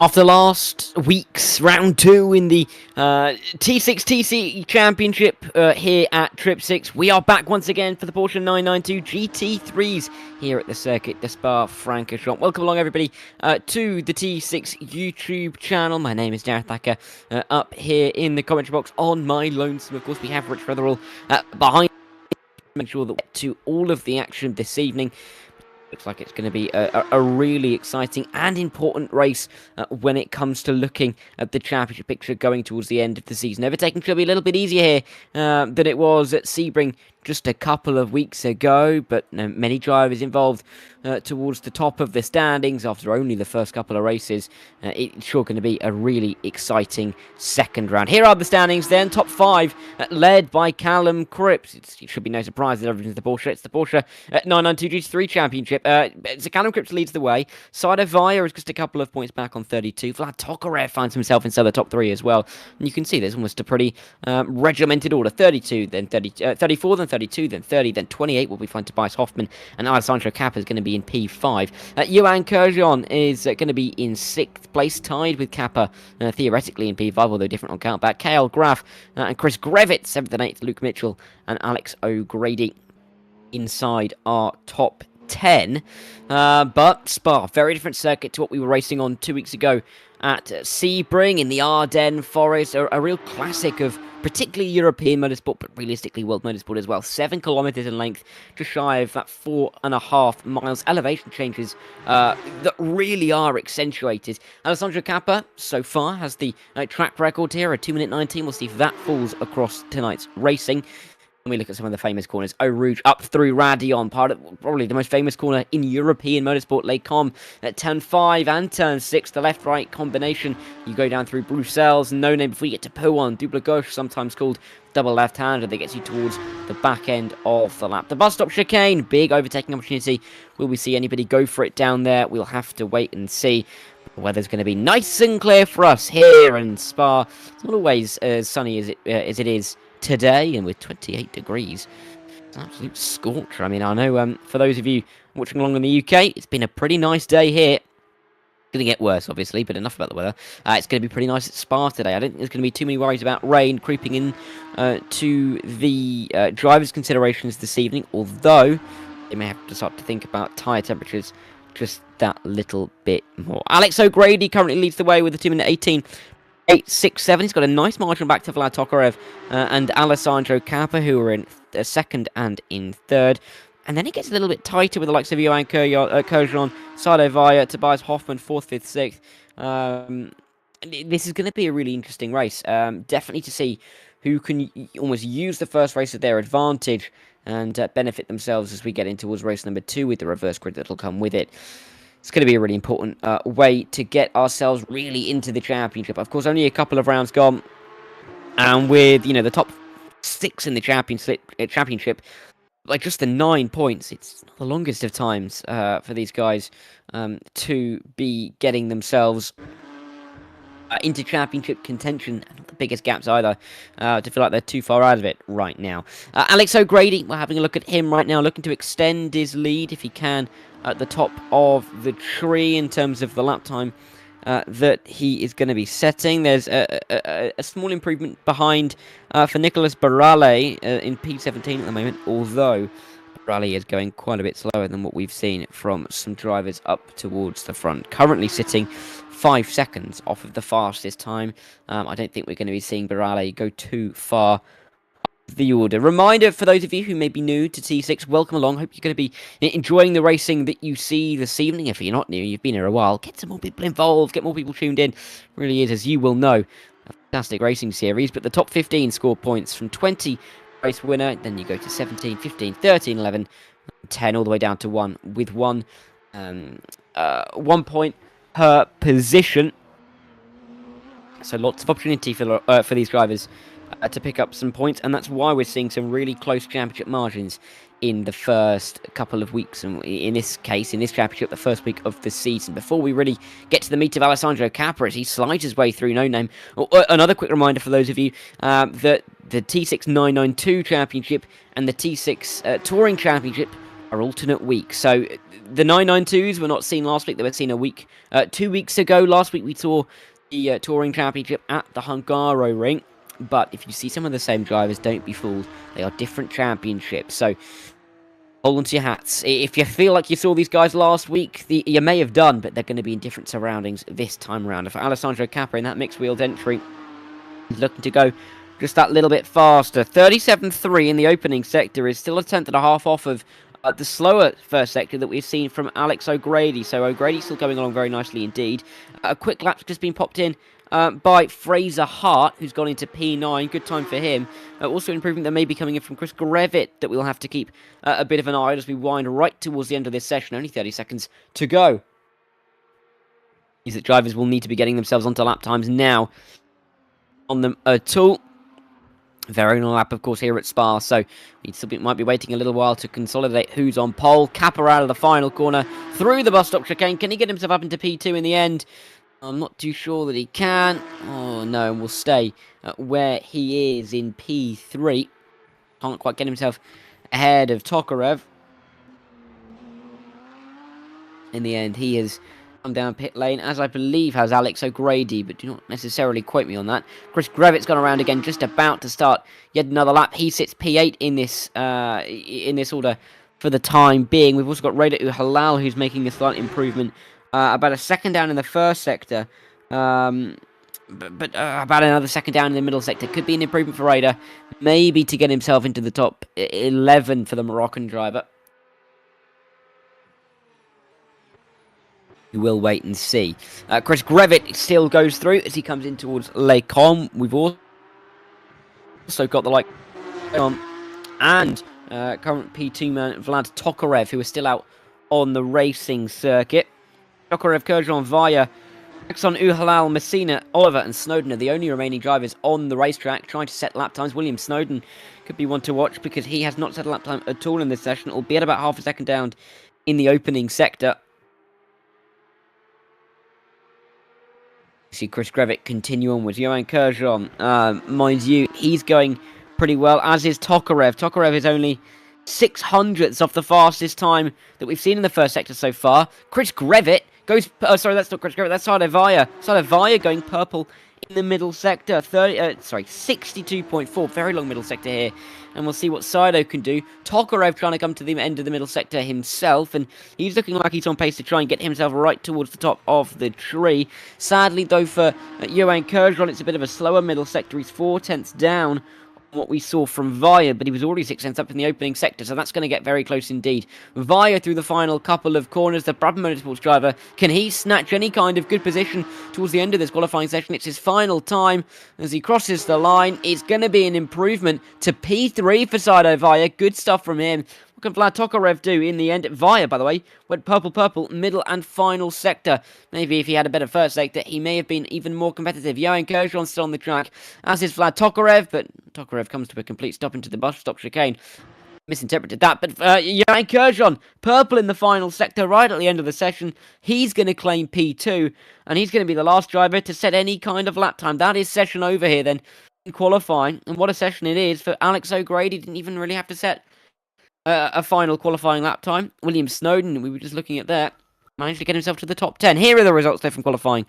After last week's round 2 in the T6 TC Championship here at Trip 6, we are back once again for the Porsche 992 GT3s here at the circuit, the Spa Francorchamps. Welcome along, everybody, to the T6 YouTube channel. My name is Darragh Thacker, up here in the commentary box on my lonesome. Of course, we have Rich Fetherall behind. Make sure that we get to all of the action this evening. Looks like it's going to be a really exciting and important race when it comes to looking at the championship picture going towards the end of the season. Overtaking should be a little bit easier here than it was at Sebring just a couple of weeks ago, but many drivers involved towards the top of the standings after only the first couple of races. It's sure going to be a really exciting second round. Here are the standings then. Top 5 led by Callum Cripps. It should be no surprise that everything's the Porsche. It's the Porsche 992 GT3 Championship. So Callum Cripps leads the way. Sado Vaya is just a couple of points back on 32. Vlad Tokarev finds himself inside the top 3 as well. And you can see there's almost a pretty regimented order. 32, then 34, then 32, then 30, then 28 will we find Tobias Hoffman, and Alessandro Kappa is going to be in P5. Johan Kurjon is going to be in 6th place, tied with Kappa, theoretically in P5, although different on countback. KL Graf and Chris Grevett, 7th and 8th, Luke Mitchell and Alex O'Grady inside our top 10. But Spa, very different circuit to what we were racing on 2 weeks ago at Sebring in the Ardennes Forest, a real classic of particularly European motorsport, but realistically world motorsport as well. 7 kilometers in length, just shy of that 4.5 miles. Elevation changes that really are accentuated. Alessandro Kappa, so far, has the track record here, a 2:19. We'll see if that falls across tonight's racing. We look at some of the famous corners. Eau Rouge up through Radion, part of probably the most famous corner in European motorsport. Les Combes at turn 5 and turn 6, the left-right combination. You go down through Bruxelles, no name before you get to Pouan, double gauche, sometimes called double left-hander, that gets you towards the back end of the lap. The bus stop chicane, big overtaking opportunity. Will we see anybody go for it down there? We'll have to wait and see. The weather's going to be nice and clear for us here in Spa. It's not always as sunny as it is today, and with 28 degrees, it's an absolute scorcher. I mean, I know for those of you watching along in the UK, it's been a pretty nice day here. It's going to get worse, obviously, but enough about the weather. It's going to be pretty nice at Spa today. I don't think there's going to be too many worries about rain creeping in to the drivers' considerations this evening, although they may have to start to think about tyre temperatures just that little bit more. Alex O'Grady currently leads the way with a 2 minute 18. 8.67. He's got a nice margin back to Vlad Tokarev and Alessandro Kappa, who are in 2nd and in 3rd. And then it gets a little bit tighter with the likes of Johan Kurjon, Sado Vaya, Tobias Hoffman, 4th, 5th, 6th. This is going to be a really interesting race. Definitely to see who can almost use the first race at their advantage and benefit themselves as we get in towards race number 2 with the reverse grid that'll come with it. It's going to be a really important way to get ourselves really into the championship. Of course, only a couple of rounds gone, and with the top 6 in the championship, like just the 9 points, it's not the longest of times for these guys to be getting themselves into championship contention. Not the biggest gaps either, to feel like they're too far out of it right now. Alex O'Grady, we're having a look at him right now, looking to extend his lead if he can at the top of the tree in terms of the lap time that he is going to be setting. There's a small improvement behind for Nicolas Barale in P17 at the moment, although Barale is going quite a bit slower than what we've seen from some drivers up towards the front. Currently sitting 5 seconds off of the fastest time. I don't think we're going to be seeing Barale go too far the order. Reminder for those of you who may be new to T6, welcome along. Hope you're going to be enjoying the racing that you see this evening. If you're not new, you've been here a while, get some more people involved, get more people tuned in. It really is, as you will know, a fantastic racing series. But the top 15 score points from 20 race winner, then you go to 17, 15, 13, 11, 10, all the way down to 1, with 1 point per position. So lots of opportunity for these drivers to pick up some points, and that's why we're seeing some really close championship margins in the first couple of weeks, and in this case, in this championship, the first week of the season. Before we really get to the meat of Alessandro Kappa as he slides his way through No Name, another quick reminder for those of you that the T6 992 Championship and the T6 Touring Championship our alternate week. So the 992s were not seen last week. They were seen 2 weeks ago. Last week we saw the Touring Championship at the Hungaro ring. But if you see some of the same drivers, don't be fooled. They are different championships. So hold on to your hats. If you feel like you saw these guys last week, you may have done, but they're going to be in different surroundings this time around. For Alessandro Capra in that mixed wheeled entry, he's looking to go just that little bit faster. 37.3 in the opening sector is still a tenth and a half off of the slower first sector that we've seen from Alex O'Grady. So O'Grady's still going along very nicely indeed. A quick lap's just been popped in by Fraser Hart, who's gone into P9. Good time for him. Also improvement that may be coming in from Chris Grevitt that we'll have to keep a bit of an eye on as we wind right towards the end of this session. Only 30 seconds to go. Means that drivers will need to be getting themselves onto lap times now on them at all. Very long lap, of course, here at Spa, so we still might be waiting a little while to consolidate who's on pole. Capper out of the final corner, through the bus stop chicane. Can he get himself up into P2 in the end? I'm not too sure that he can. Oh, no, and will stay where he is in P3. Can't quite get himself ahead of Tokarev. In the end, he has come down pit lane, as I believe has Alex O'Grady, but do not necessarily quote me on that. Chris Grevitt's gone around again, just about to start yet another lap. He sits P8 in this order for the time being. We've also got Raider Uhalal, who's making a slight improvement, about a second down in the first sector, but about another second down in the middle sector. Could be an improvement for Raider, maybe to get himself into the top 11 for the Moroccan driver. We will wait and see. Chris Grevitt still goes through as he comes in towards Les Combes. We've also got the and current P2 man Vlad Tokarev, who is still out on the racing circuit. Tokarev, Kurjan, Vaya, Exxon, Uhalal, Messina, Oliver and Snowden are the only remaining drivers on the racetrack trying to set lap times. William Snowden could be one to watch because he has not set a lap time at all in this session, albeit about half a second down in the opening sector. See Chris Grevitt continue on with Johan Kurjan. Mind you, he's going pretty well, as is Tokarev. Tokarev is only 600ths off the fastest time that we've seen in the first sector so far. Chris Grevitt goes... sorry, that's not Chris Grevitt, that's Sade Vaya. Sade Vaya going purple in the middle sector. 62.4. Very long middle sector here. And we'll see what Sido can do. Tokarev trying to come to the end of the middle sector himself. And he's looking like he's on pace to try and get himself right towards the top of the tree. Sadly, though, for Johan Kurjan, it's a bit of a slower middle sector. He's 4 tenths down what we saw from Vaya, but he was already 6 tenths up in the opening sector, so that's going to get very close indeed. Vaya through the final couple of corners, the Brabham Motorsports driver, can he snatch any kind of good position towards the end of this qualifying session? It's his final time as he crosses the line. It's going to be an improvement to P3 for Sido Vaya. Good stuff from him. What can Vlad Tokarev do in the end? Vaya, by the way, went purple, middle and final sector. Maybe if he had a better first sector, he may have been even more competitive. Johan Kurjan still on the track, as is Vlad Tokarev, but Tokarev comes to a complete stop into the bus stop chicane. Misinterpreted that, but Johan Kurjan, purple in the final sector, right at the end of the session. He's going to claim P2, and he's going to be the last driver to set any kind of lap time. That is session over here then, in qualifying, and what a session it is for Alex O'Grady. Didn't even really have to set a final qualifying lap time. William Snowden, we were just looking at that, managed to get himself to the top 10. Here are the results there from qualifying.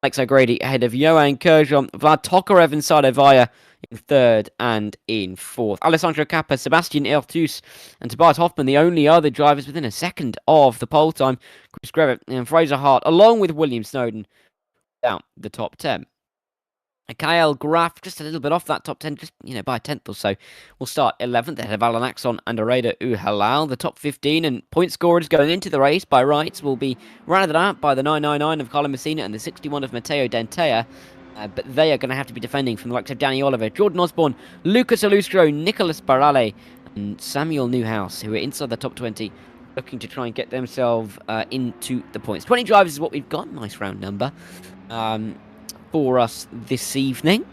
Alex O'Grady ahead of Johan Kurjan, Vlad Tokarev and Sade Vaya in third and in fourth. Alessandro Cappa, Sebastian Ertus and Tobias Hoffman, the only other drivers within a second of the pole time. Chris Grevitt and Fraser Hart, along with William Snowden, down the top 10. Kyle Graf, just a little bit off that top 10, just, by a tenth or so. We'll start 11th ahead of Alan Axon and Areda Uhalal. The top 15 and point scorers going into the race by rights will be rounded out by the 999 of Carlo Messina and the 61 of Matteo Dentea. But they are going to have to be defending from the likes of Danny Oliver, Jordan Osborne, Lucas Alustro, Nicholas Barale, and Samuel Newhouse, who are inside the top 20, looking to try and get themselves into the points. 20 drivers is what we've got. Nice round number for us this evening.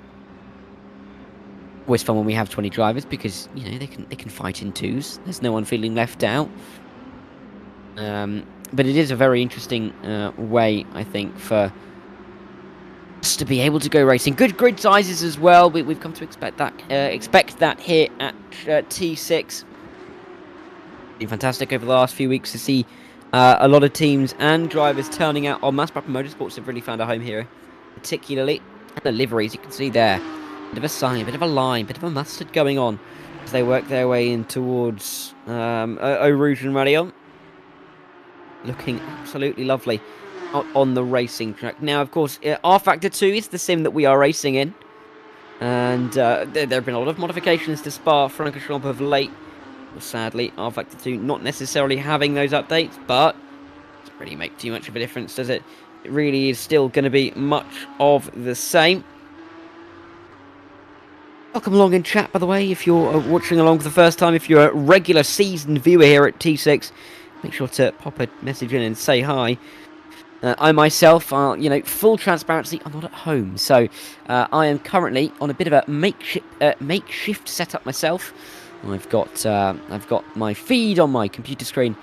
Always fun when we have 20 drivers because they can fight in twos. There's no one feeling left out. But it is a very interesting way, I think, for us to be able to go racing. Good grid sizes as well. We've come to expect that here at T6. Been fantastic over the last few weeks to see a lot of teams and drivers turning out on Msport Motorsports have really found a home here, particularly the liveries. You can see there, bit of a sign, bit of a line, bit of a mustard going on as they work their way in towards Eau Rouge and Radion. Looking absolutely lovely out on the racing track. Now, of course, rFactor 2 is the sim that we are racing in, and there have been a lot of modifications to Spa-Francorchamps of late. Sadly, rFactor 2 not necessarily having those updates, but it doesn't really make too much of a difference, does it? It really is still going to be much of the same. Welcome along in chat, by the way, if you're watching along for the first time. If you're a regular seasoned viewer here at T6, make sure to pop a message in and say hi. I myself, you know, full transparency, I'm not at home, so I am currently on a bit of a makeshift setup myself. I've got my feed on my computer screen,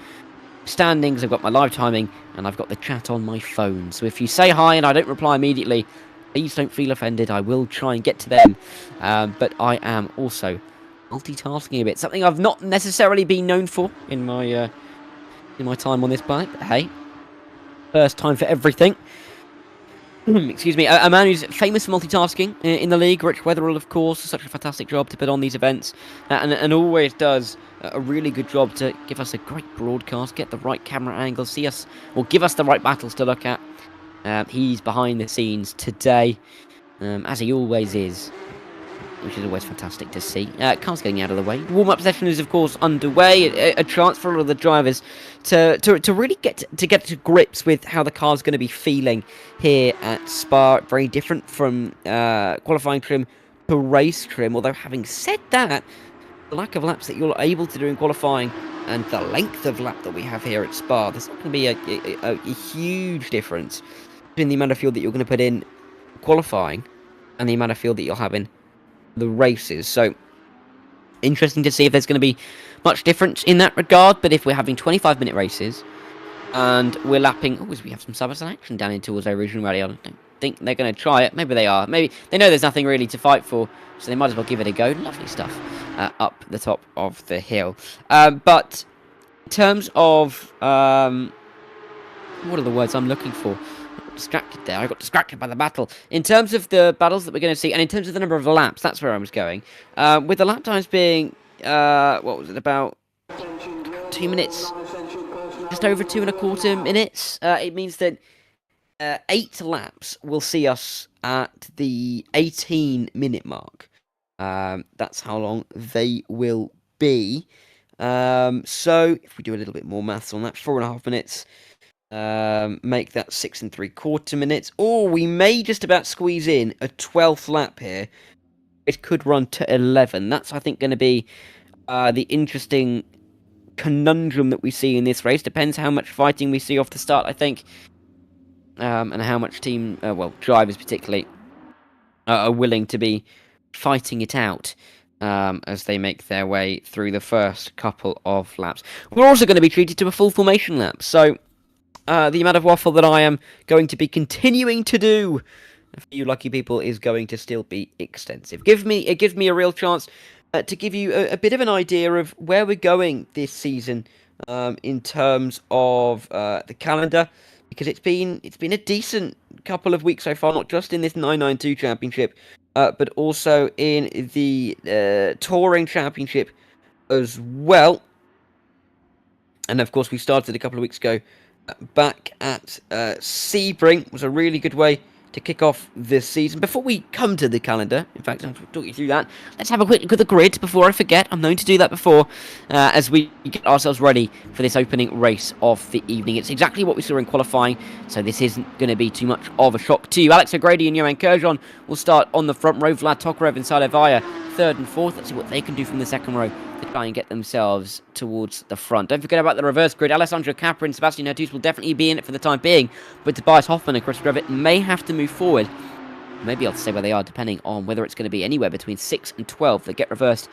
standings, I've got my live timing, and I've got the chat on my phone. So if you say hi and I don't reply immediately, please don't feel offended. I will try and get to them. But I am also multitasking a bit, something I've not necessarily been known for in my time on this bike. But hey, first time for everything. Excuse me, a man who's famous for multitasking in the league, Rich Weatherall, of course, does such a fantastic job to put on these events, and always does a really good job to give us a great broadcast, get the right camera angles, see us, or give us the right battles to look at. He's behind the scenes today, as he always is, which is always fantastic to see. Cars getting out of the way. Warm-up session is, of course, underway. A chance for all of the drivers to really get to grips with how the car's going to be feeling here at Spa. Very different from qualifying trim to race trim. Although, having said that, the lack of laps that you're able to do in qualifying and the length of lap that we have here at Spa, there's not going to be a huge difference between the amount of fuel that you're going to put in qualifying and the amount of fuel that you'll have in the races. So interesting to see if there's going to be much difference in that regard. But if we're having 25-minute races and we're lapping, we have some Sabbath action down into towards Original Rally. I don't think they're going to try it. Maybe they are. Maybe they know there's nothing really to fight for, so they might as well give it a go. Lovely stuff up the top of the hill. But in terms of what are the words I'm looking for? Distracted there. I got distracted by the battle. In terms of the battles that we're going to see, and in terms of the number of laps, that's where I was going. With the lap times being, what was it, about 2 minutes, just over 2.25 minutes, it means that 8 laps will see us at the 18-minute mark. That's how long they will be. So, if we do a little bit more maths on that, 4.5 minutes, make that 6 3/4 minutes, or we may just about squeeze in a 12th lap here. It could run to 11. That's, I think, going to be the interesting conundrum that we see in this race. Depends how much fighting we see off the start, I think, and how much team, drivers particularly, are willing to be fighting it out as they make their way through the first couple of laps. We're also going to be treated to a full formation lap, so the amount of waffle that I am going to be continuing to do for you lucky people is going to still be extensive. It gives me a real chance to give you a bit of an idea of where we're going this season in terms of the calendar, because it's been a decent couple of weeks so far, not just in this 992 championship, but also in the touring championship as well. And of course, we started a couple of weeks ago back at Sebring. Was a really good way to kick off this season. Before we come to the calendar, in fact, I'll talk you through that. Let's have a quick look at the grid before I forget. I'm known to do that before, as we get ourselves ready for this opening race of the evening. It's exactly what we saw in qualifying, so this isn't going to be too much of a shock to you. Alex O'Grady and Johan Kurjon will start on the front row. Vlad Tokarev and Salovaya third and fourth. Let's see what they can do from the second row to try and get themselves towards the front. Don't forget about the reverse grid. Alessandro Capra and Sebastian Hertus will definitely be in it for the time being, but Tobias Hoffman and Chris Grevitt may have to move forward. Maybe I'll stay where they are, depending on whether it's going to be anywhere between 6 and 12 that get reversed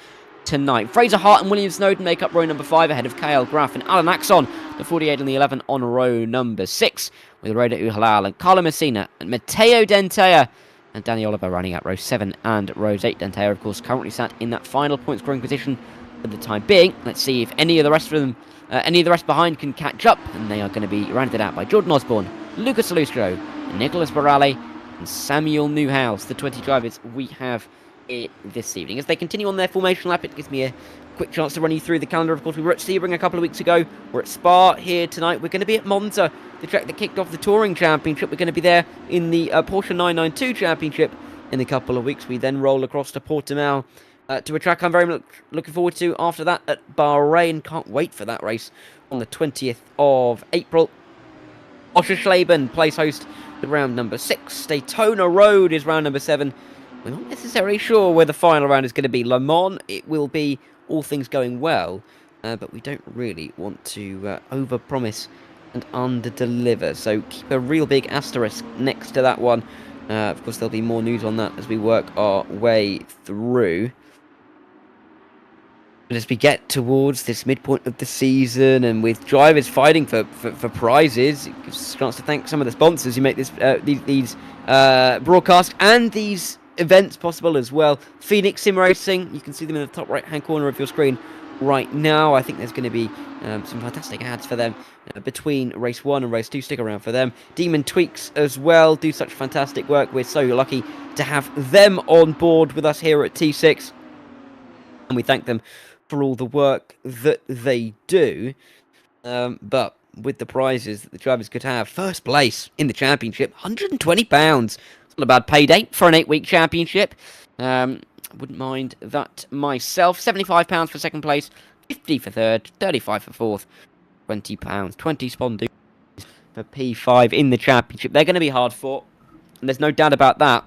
tonight. Fraser Hart and William Snowden make up row number 5 ahead of Kyle Graff and Alan Axon, the 48 and the 11 on row number 6, with Rhoda Uhalal and Carlo Messina and Matteo Dentea and Danny Oliver running out row 7 and rows 8. Dentea, of course, currently sat in that final point scoring position for the time being. Let's see if any of the rest of them, any of the rest behind can catch up, and they are going to be rounded out by Jordan Osborne, Lucas Lustro, Nicholas Borrelli, and Samuel Newhouse, the 20 drivers we have here this evening. As they continue on their formation lap, it gives me a quick chance to run you through the calendar. Of course, we were at Sebring a couple of weeks ago. We're at Spa here tonight. We're going to be at Monza, the track that kicked off the Touring Championship. We're going to be there in the Porsche 992 Championship in a couple of weeks. We then roll across to Portimao to a track I'm very much looking forward to after that at Bahrain. Can't wait for that race on the 20th of April. Oschersleben plays host to round number 6. Daytona Road is round number 7. We're not necessarily sure where the final round is going to be. Le Mans, it will be, all things going well, but we don't really want to over-promise and under-deliver, so keep a real big asterisk next to that one. Of course, there'll be more news on that as we work our way through. But as we get towards this midpoint of the season, and with drivers fighting for prizes, it gives us a chance to thank some of the sponsors who make this these broadcasts and these events possible as well. Phoenix Sim Racing, you can see them in the top right-hand corner of your screen right now. I think there's going to be some fantastic ads for them between race 1 and race 2. Stick around for them. Demon Tweaks as well do such fantastic work. We're so lucky to have them on board with us here at T6, and we thank them for all the work that they do. But with the prizes that the drivers could have, first place in the championship, £120. It's not a bad payday for an 8-week championship. Wouldn't mind that myself. £75 for second place, 50 for third, 35 for fourth, £20, 20 spondoos for P5 in the championship. They're going to be hard fought, and there's no doubt about that.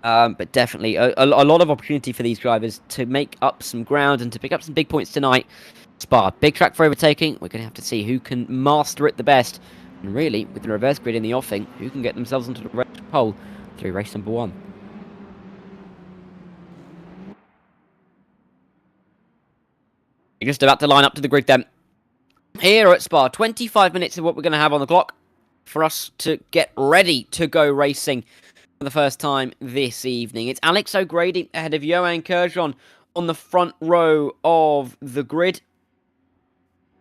But definitely a lot of opportunity for these drivers to make up some ground and to pick up some big points tonight. Spa, big track for overtaking. We're going to have to see who can master it the best. And really, with the reverse grid in the offing, who can get themselves onto the pole through race number 1. You're just about to line up to the grid then. Here at Spa, 25 minutes of what we're going to have on the clock for us to get ready to go racing for the first time this evening. It's Alex O'Grady ahead of Johan Kerjon on the front row of the grid,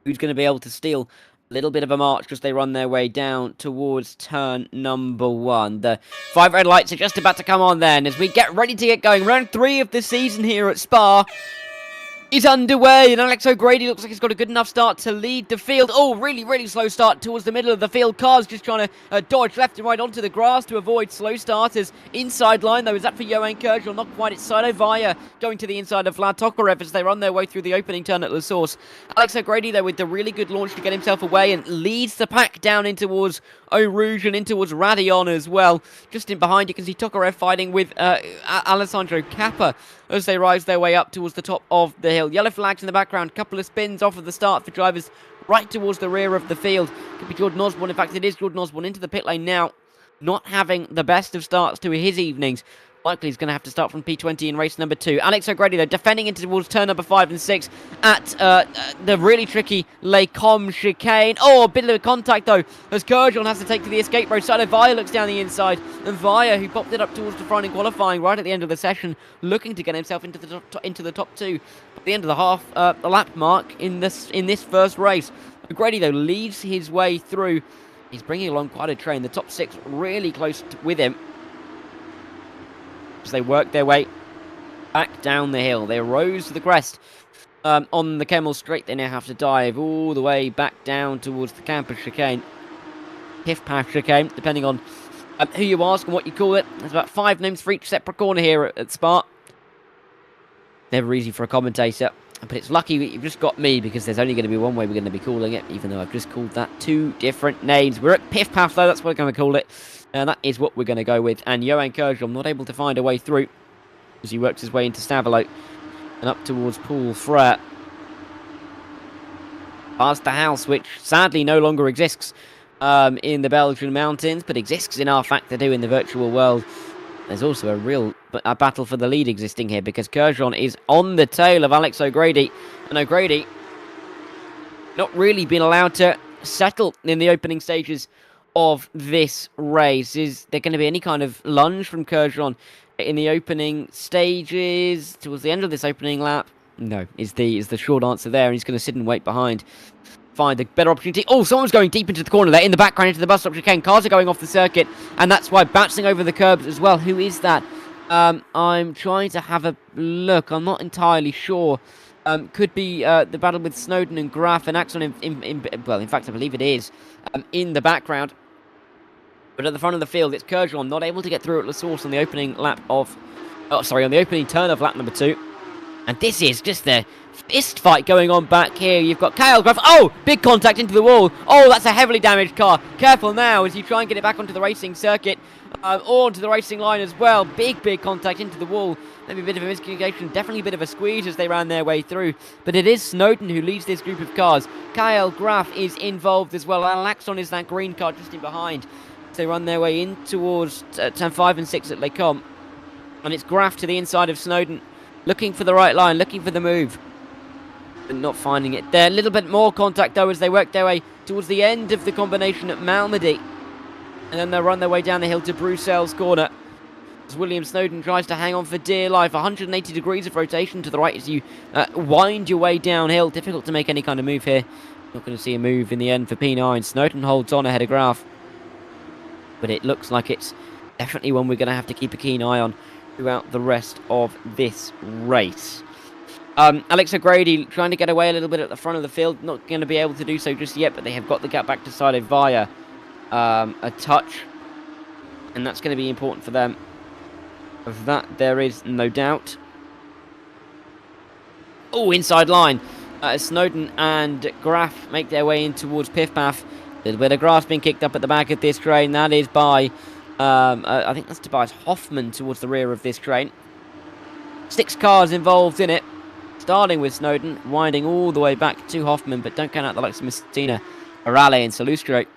who's going to be able to steal a little bit of a march as they run their way down towards turn number 1. The 5 red lights are just about to come on then as we get ready to get going. Round 3 of the season here at Spa is underway, and Alex O'Grady looks like he's got a good enough start to lead the field. Oh, really slow start towards the middle of the field. Cars just trying to dodge left and right onto the grass to avoid slow starters. Inside line, though, is that for Johan Kerjon? Not quite. It's Side Via going to the inside of Vlad Tokarev as they run their way through the opening turn at La Source. Alex O'Grady, though, with the really good launch to get himself away and leads the pack down in towards Eau Rouge and in towards Radion as well. Just in behind, you can see Tokarev fighting with Alessandro Cappa as they rise their way up towards the top of the hill. Yellow flags in the background, couple of spins off of the start for drivers right towards the rear of the field. Could be Jordan Osborne. In fact, it is Jordan Osborne into the pit lane now, not having the best of starts to his evenings. Likely he's going to have to start from P20 in race number 2. Alex O'Grady, though, defending into towards turn number 5 and 6 at the really tricky Les Combes chicane. Oh, a bit of a contact, though, as Kerjon has to take to the escape road. Side Via looks down the inside, and Via, who popped it up towards the front in qualifying right at the end of the session, looking to get himself into the top 2 at the end of the half the lap mark in this first race. O'Grady, though, leads his way through. He's bringing along quite a train. The top 6 really close with him as they work their way back down the hill. They rose to the crest on the Kemmel Straight. They now have to dive all the way back down towards the campus chicane. Piff Paff chicane, depending on who you ask and what you call it. There's about 5 names for each separate corner here at Spa. Never easy for a commentator, but it's lucky that you've just got me, because there's only going to be one way we're going to be calling it, even though I've just called that 2 different names. We're at Piff Paff, though, that's what we're going to call it. And that is what we're going to go with. And Johan Kerjon not able to find a way through as he works his way into Stavelot and up towards Paul Frere. Past the house, which sadly no longer exists in the Belgian mountains, but exists in rFactor 2 in the virtual world. There's also a real battle for the lead existing here, because Kerjon is on the tail of Alex O'Grady. And O'Grady not really been allowed to settle in the opening stages of this race. Is there going to be any kind of lunge from Kerjon in the opening stages towards the end of this opening lap? No, is the short answer there, and he's going to sit and wait behind. Find a better opportunity. Oh, someone's going deep into the corner there. In the background, into the bus stop chicane. Cars are going off the circuit, and that's why bouncing over the curbs as well. Who is that? I'm trying to have a look. I'm not entirely sure. Could be the battle with Snowden and Graf and Axon. Well, in fact, I believe it is in the background. But at the front of the field, it's Kurjon not able to get through at La Source on the opening lap of... Oh, sorry, on the opening turn of lap number 2. And this is just the fist fight going on back here. You've got Kyle Graf. Oh, big contact into the wall. Oh, that's a heavily damaged car. Careful now as you try and get it back onto the racing circuit. Or onto the racing line as well. Big contact into the wall. Maybe a bit of a miscommunication. Definitely a bit of a squeeze as they ran their way through. But it is Snowden who leads this group of cars. Kyle Graf is involved as well. Alaxon is that green car just in behind. They run their way in towards turn 5 and 6 at Les Combes. And it's Graf to the inside of Snowden. Looking for the right line, looking for the move. But not finding it there. A little bit more contact, though, as they work their way towards the end of the combination at Malmedy. And then they'll run their way down the hill to Bruxelles corner. As William Snowden tries to hang on for dear life. 180 degrees of rotation to the right as you wind your way downhill. Difficult to make any kind of move here. Not going to see a move in the end for P9. Snowden holds on ahead of Graf. But it looks like it's definitely one we're going to have to keep a keen eye on throughout the rest of this race. Alex O'Grady trying to get away a little bit at the front of the field. Not going to be able to do so just yet, but they have got the gap back to Sade via a touch. And that's going to be important for them. Of that, there is no doubt. Oh, inside line. Snowden and Graf make their way in towards Piff Paff. A little bit of grass being kicked up at the back of this train. That is by... I think that's Tobias Hoffman towards the rear of this train. 6 cars involved in it. Starting with Snowden, winding all the way back to Hoffman, but don't count out the likes of Messina, Arale and Salustro.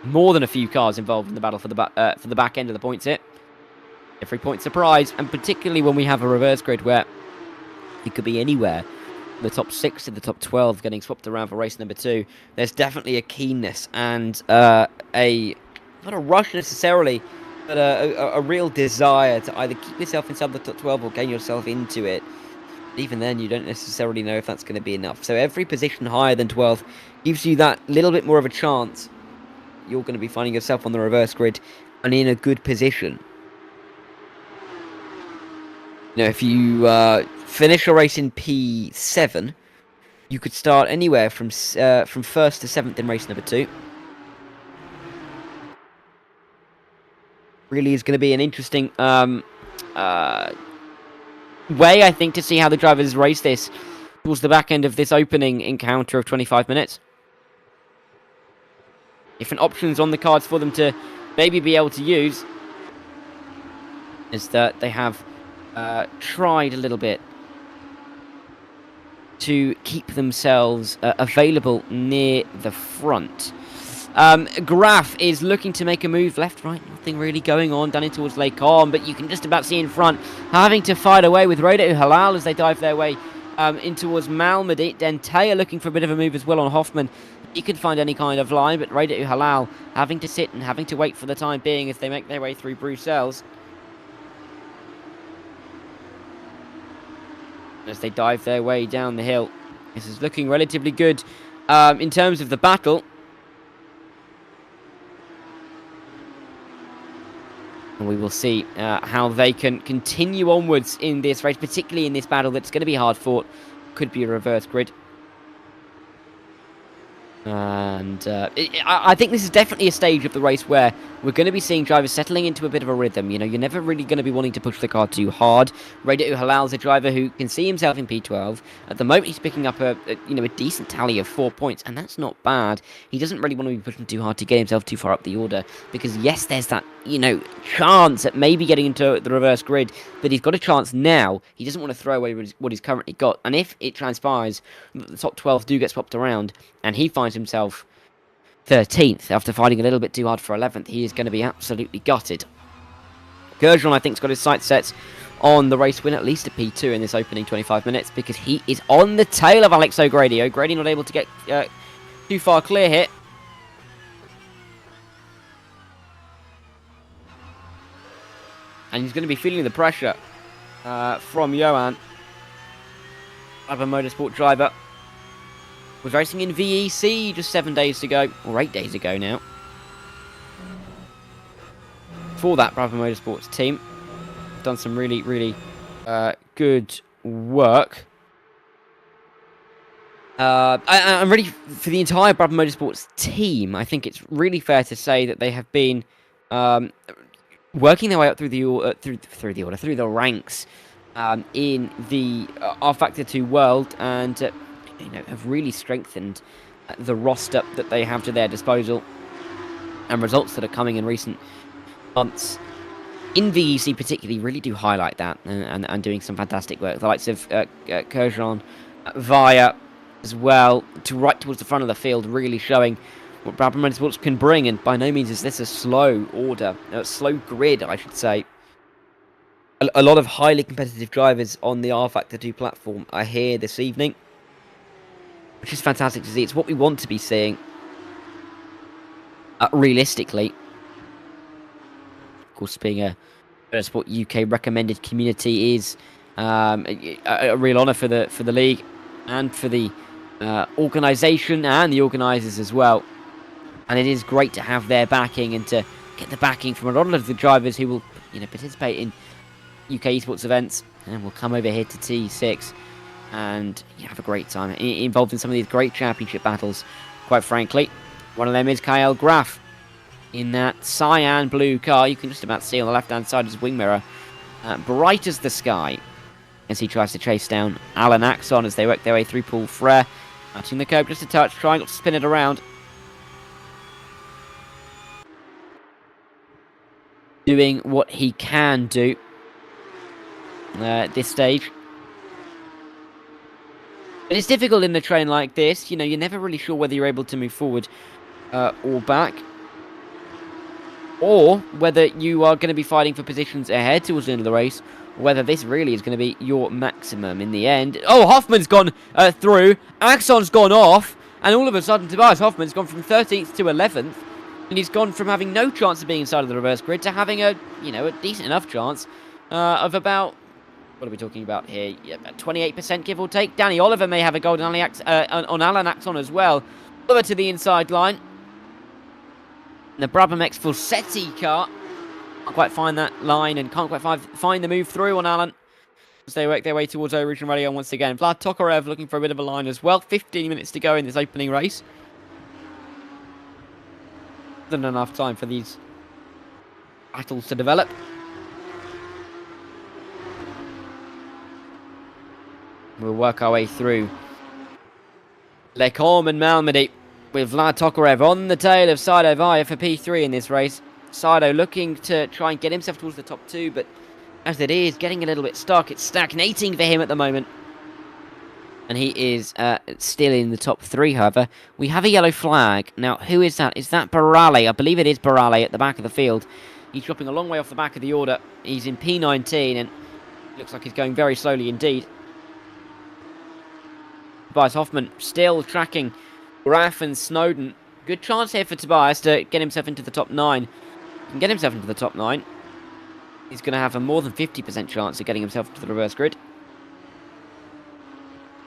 More than a few cars involved in the battle for the back end of the points here. Every point surprise, and particularly when we have a reverse grid where it could be anywhere. The top 6 to the top 12 getting swapped around for race number 2. There's definitely a keenness and not a rush necessarily, but a real desire to either keep yourself inside the top 12 or gain yourself into it. But even then, you don't necessarily know if that's going to be enough. So every position higher than 12 gives you that little bit more of a chance. You're going to be finding yourself on the reverse grid and in a good position. You know, if you finish your race in P7, you could start anywhere from 1st to 7th in race number 2. Really is going to be an interesting way, I think, to see how the drivers race this towards the back end of this opening encounter of 25 minutes. Different options on the cards for them to maybe be able to use is that they have tried a little bit to keep themselves available near the front. Graf is looking to make a move left, right, nothing really going on down in towards Les Combes, but you can just about see in front, having to fight away with Roda Halal as they dive their way in towards Malmedy. Dentea looking for a bit of a move as well on Hoffman. He could find any kind of line, but Roda Halal having to sit and having to wait for the time being as they make their way through Bruxelles. As they dive their way down the hill. This is looking relatively good in terms of the battle. And we will see how they can continue onwards in this race, particularly in this battle that's going to be hard fought. Could be a reverse grid. And I think this is definitely a stage of the race where we're going to be seeing drivers settling into a bit of a rhythm. You know, you're never really going to be wanting to push the car too hard. Radu Halal is a driver who can see himself in P12. At the moment, he's picking up a decent tally of 4 points, and that's not bad. He doesn't really want to be pushing too hard to get himself too far up the order, because yes, there's that, chance at maybe getting into the reverse grid, but he's got a chance now. He doesn't want to throw away what he's currently got, and if it transpires that the top 12 do get swapped around, and he finds himself 13th after fighting a little bit too hard for 11th, he is going to be absolutely gutted. Gerjon, I think, has got his sights set on the race win, at least a P2 in this opening 25 minutes, because he is on the tail of Alex O'Grady. O'Grady not able to get too far clear here. And he's going to be feeling the pressure from Johan. Other Motorsport driver. Was racing in VEC just 7 days ago, or 8 days ago now. For that Brabham Motorsports team. Done some really, really good work. I'm ready for the entire Brabham Motorsports team. I think it's really fair to say that they have been working their way up through the ranks in the rFactor 2 world, and have really strengthened the roster that they have to their disposal, and results that are coming in recent months in VEC particularly really do highlight that, and doing some fantastic work. The likes of Kurjan, Via as well, right towards the front of the field, really showing what Brabham Motorsports can bring. And by no means is this a slow order, a slow grid, I should say. A lot of highly competitive drivers on the rFactor 2 platform are here this evening, which is fantastic to see. It's what we want to be seeing, realistically. Of course, being a Motorsport UK recommended community is a real honour for the league and for the organisation and the organisers as well. And it is great to have their backing and to get the backing from a lot of the drivers who will participate in UK esports events and will come over here to T6 and have a great time involved in some of these great championship battles. Quite frankly, one of them is Kyle Graff in that cyan blue car. You can just about see on the left hand side his wing mirror, bright as the sky, as he tries to chase down Alan Axon as they work their way through Paul Frere, matching the curb just a touch, trying not to spin it around, doing what he can do at this stage. But it's difficult in a train like this. You're never really sure whether you're able to move forward or back, or whether you are going to be fighting for positions ahead towards the end of the race, or whether this really is going to be your maximum in the end. Oh, Hoffman's gone through, Axon's gone off, and all of a sudden Tobias Hoffman's gone from 13th to 11th, and he's gone from having no chance of being inside of the reverse grid to having a decent enough chance of about, what are we talking about here? Yeah, about 28% give or take. Danny Oliver may have a goal on Alan Axon as well. Over to the inside line. The Brabham X Fulsetti car can't quite find that line and can't quite find the move through on Alan as they work their way towards Origin Radio once again. Vlad Tokarev looking for a bit of a line as well. 15 minutes to go in this opening race. Than enough time for these battles to develop. We'll work our way through Lecombe and Malmedy with Vlad Tokarev on the tail of Saido Vaya for P3 in this race. Saido looking to try and get himself towards the top two, but as it is, getting a little bit stuck. It's stagnating for him at the moment. And he is still in the top three, however. We have a yellow flag. Now, who is that? Is that Barale? I believe it is Barale at the back of the field. He's dropping a long way off the back of the order. He's in P19, and looks like he's going very slowly indeed. Tobias Hoffman still tracking Graff and Snowden. Good chance here for Tobias to get himself into the top 9. If he can get himself into the top 9, he's going to have a more than 50% chance of getting himself into the reverse grid.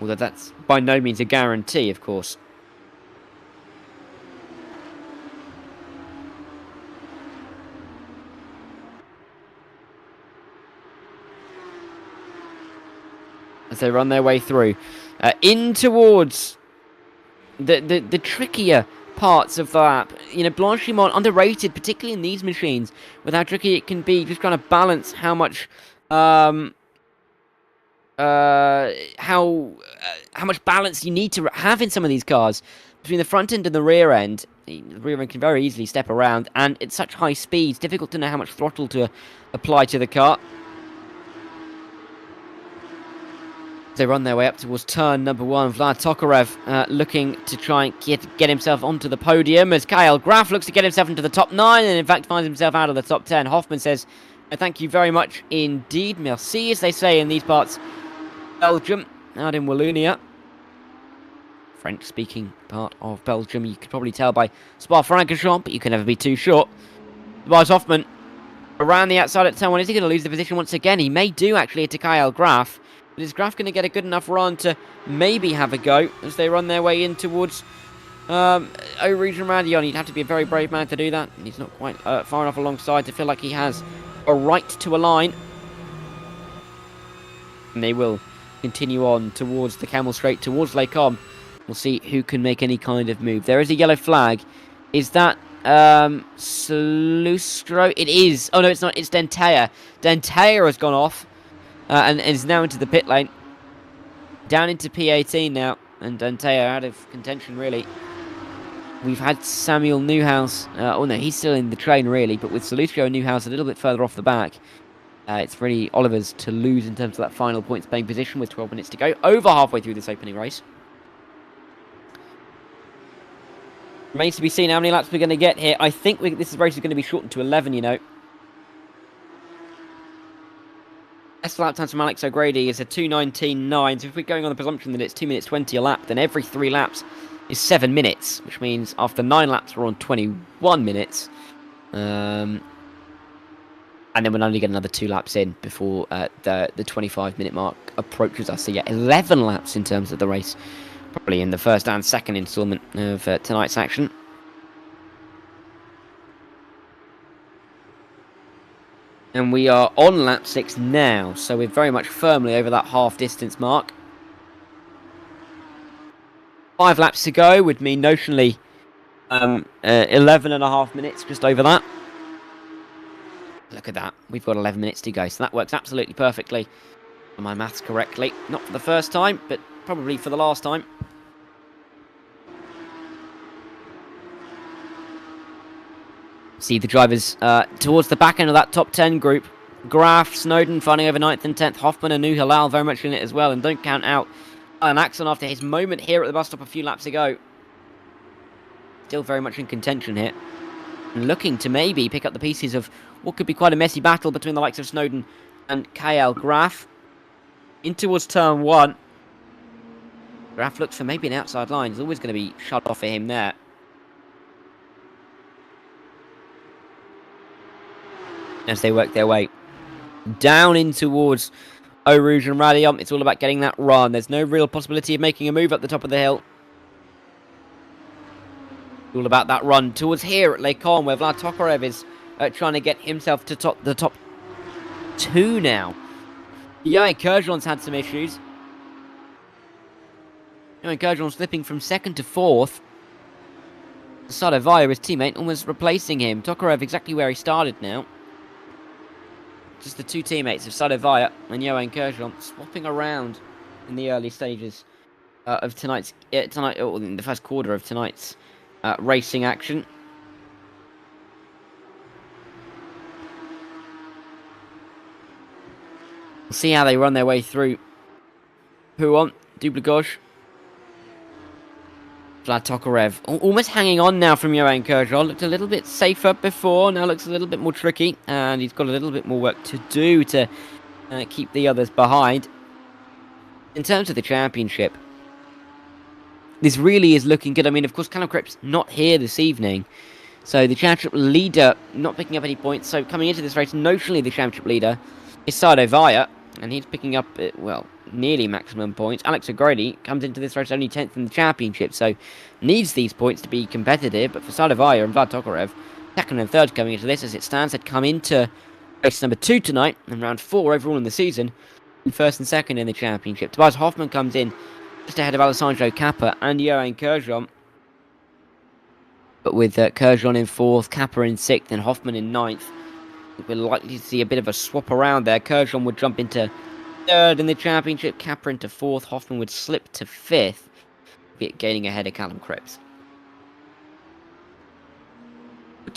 Although that's by no means a guarantee, of course. As they run their way through. In towards the trickier parts of the lap. Blanchimont underrated, particularly in these machines, with how tricky it can be, just trying to balance how much how much balance you need to have in some of these cars between the front end and the rear end. The rear end can very easily step around, and at such high speeds, difficult to know how much throttle to apply to the car. They run their way up towards turn number 1. Vlad Tokarev looking to try and get himself onto the podium, as Kyle Graff looks to get himself into the top 9 and in fact finds himself out of the top 10. Hoffman says, thank you very much indeed. Merci, as they say in these parts. Belgium, out in Wallonia. French-speaking part of Belgium. You could probably tell by Spa-Francorchamps, but you can never be too short. Tobias Hoffman Around the outside at turn 1. Is he going to lose the position once again? He may do, actually, to Kyle Graf. But is Graf going to get a good enough run to maybe have a go as they run their way in towards O-Region Radion? He'd have to be a very brave man to do that. And he's not quite far enough alongside to feel like he has a right to a line. And they will continue on towards the Camel Straight, towards Lake On. We'll see who can make any kind of move. There is a yellow flag. Is that Salustro? It is. Oh no, it's not. It's Dentea. Dentea has gone off and is now into the pit lane. Down into P18 now. And Dentea out of contention, really. We've had Samuel Newhouse. Oh no, he's still in the train, really. But with Salustro and Newhouse a little bit further off the back, it's really Oliver's to lose in terms of that final points paying position with 12 minutes to go. Over halfway through this opening race. Remains to be seen how many laps we're going to get here. I think this race is going to be shortened to 11, you know. Best lap time from Alex O'Grady is a 2:19.9. So if we're going on the presumption that it's 2 minutes 20 a lap, then every 3 laps is 7 minutes. Which means after 9 laps, we're on 21 minutes. And then we'll only get another 2 laps in before the 25-minute mark approaches us. So yeah, 11 laps in terms of the race. Probably in the first and second instalment of tonight's action. And we are on lap 6 now, so we're very much firmly over that half-distance mark. 5 laps to go would mean notionally 11.5 minutes, just over that. Look at that, we've got 11 minutes to go, so that works absolutely perfectly. If my maths correctly. Not for the first time, but probably for the last time. See the drivers towards the back end of that top 10 group. Graf, Snowden fighting over 9th and 10th. Hoffman and New Halal very much in it as well. And don't count out Alan Axon after his moment here at the bus stop a few laps ago. Still very much in contention here. And looking to maybe pick up the pieces of what could be quite a messy battle between the likes of Snowden and Kyle Graf. In towards turn 1. Graf looks for maybe an outside line. He's always going to be shut off for him there. As they work their way down in towards Eau Rouge and Radion. It's all about getting that run. There's no real possibility of making a move up the top of the hill. All about that run towards here at Lake On, where Vlad Tokarev is trying to get himself to the top 2 now. Johan Kerjon's had some issues. Johan Kerjon slipping from 2nd to 4th. Sadovaya, his teammate, almost replacing him. Tokarev exactly where he started now. Just the 2 teammates of Sadovaya and Johan Kerjon swapping around in the early stages of in the first quarter of tonight's racing action. We'll see how they run their way through. Pouon, Dublagosh, Vlad Tokarev. Almost hanging on now from Johan Kerjon. Looked a little bit safer before, now looks a little bit more tricky. And he's got a little bit more work to do to keep the others behind. In terms of the championship, this really is looking good. I mean, of course, Callum Cripps not here this evening. So the championship leader not picking up any points. So coming into this race, notionally the championship leader is Sadovaya. And he's picking up, well, nearly maximum points. Alex O'Grady comes into this race only 10th in the championship, so needs these points to be competitive. But for Sadovaya and Vlad Tokarev, 2nd and 3rd coming into this as it stands, had come into race number 2 tonight, and round 4 overall in the season, and 1st and 2nd in the championship. Tobias Hoffman comes in just ahead of Alessandro Kappa and Johan Kerjon. But with Kerjon in 4th, Kappa in 6th, and Hoffman in 9th. We're likely to see a bit of a swap around there. Kerjon would jump into 3rd in the championship, Kappa into 4th, Hoffman would slip to 5th, gaining ahead of Callum Cripps.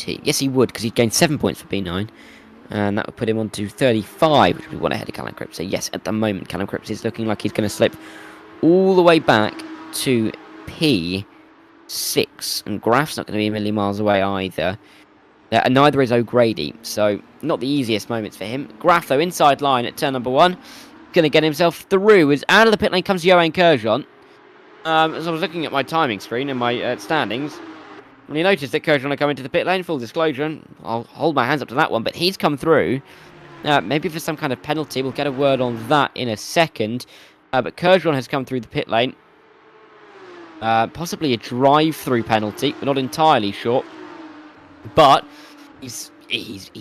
Yes, he would, because he'd gained 7 points for P9, and that would put him on to 35, which would be 1 ahead of Callum Cripps. So yes, at the moment, Callum Cripps is looking like he's going to slip all the way back to P6, and Graf's not going to be a million miles away either. And neither is O'Grady, so not the easiest moments for him. Graf, though, inside line at turn number 1. Going to get himself through. As out of the pit lane comes Johan Kerjon. As I was looking at my timing screen and my standings, Well, you notice that Kershon are coming to the pit lane, full disclosure, and I'll hold my hands up to that one, but he's come through. Maybe for some kind of penalty, we'll get a word on that in a second. But Kershon has come through the pit lane. Possibly a drive-through penalty, we're not entirely sure. But he's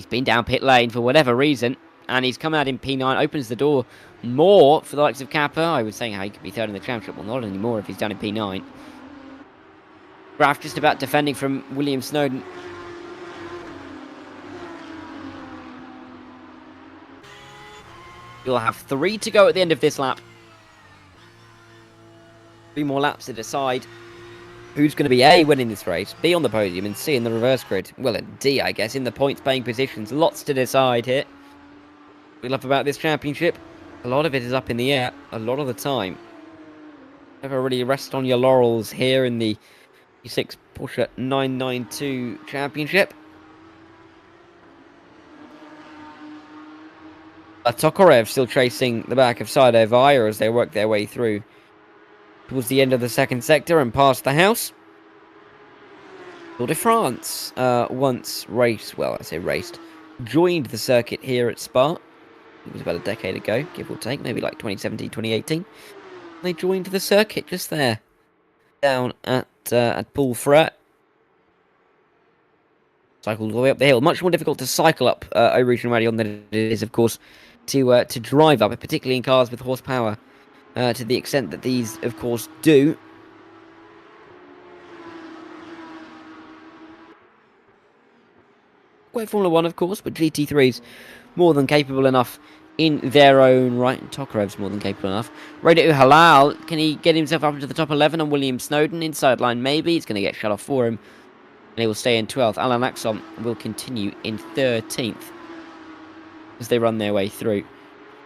been down pit lane for whatever reason, and he's come out in P9, opens the door more for the likes of Kappa. I was saying how he could be third in the championship. Well, not anymore if he's down in P9. Graf just about defending from William Snowden. You'll have 3 to go at the end of this lap. 3 more laps to decide who's going to be A, winning this race, B, on the podium, and C, in the reverse grid. Well, and D, I guess, in the points-paying positions. Lots to decide here. What we love about this championship, a lot of it is up in the air, a lot of the time. Never really rest on your laurels here in the P6 Porsche 992 championship. Tokarev still chasing the back of Sado Vaya as they work their way through towards the end of the second sector and past the house. Tour de France once raced, well, I say raced, joined the circuit here at Spa. It was about a decade ago, give or take, maybe like 2017, 2018. They joined the circuit just there, down at Poulfret. Cycled all the way up the hill. Much more difficult to cycle up Eau-Rouge Radion than it is, of course, to drive up it, particularly in cars with horsepower, to the extent that these, of course, do. Quite Formula 1, of course, but GT3's more than capable enough in their own right. Tokarev's more than capable enough. Radit Halal, can he get himself up into the top 11 on William Snowden? Inside line, maybe. It's going to get shut off for him. And he will stay in 12th. Alan Axon will continue in 13th as they run their way through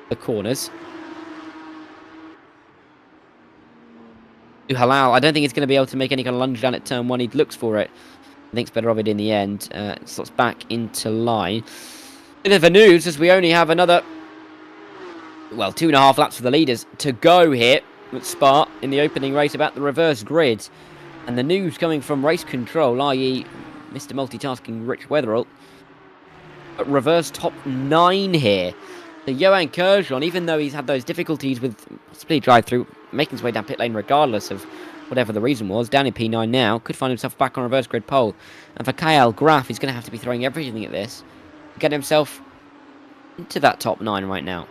the corners. Halal, I don't think he's going to be able to make any kind of lunge down at turn 1. He looks for it. I think it's better of it in the end. Slots back into line. Bit of a news as we only have another, well, 2.5 laps for the leaders to go here at Spa in the opening race about the reverse grid. And the news coming from race control, i.e. Mr. Multitasking Rich Weatherall, reverse top 9 here. So Johan Kershon, even though he's had those difficulties with possibly drive-through, making his way down pit lane regardless of whatever the reason was, down in P9 now, could find himself back on reverse grid pole. And for Kyle Graf, he's going to have to be throwing everything at this to get himself into that top 9 right now.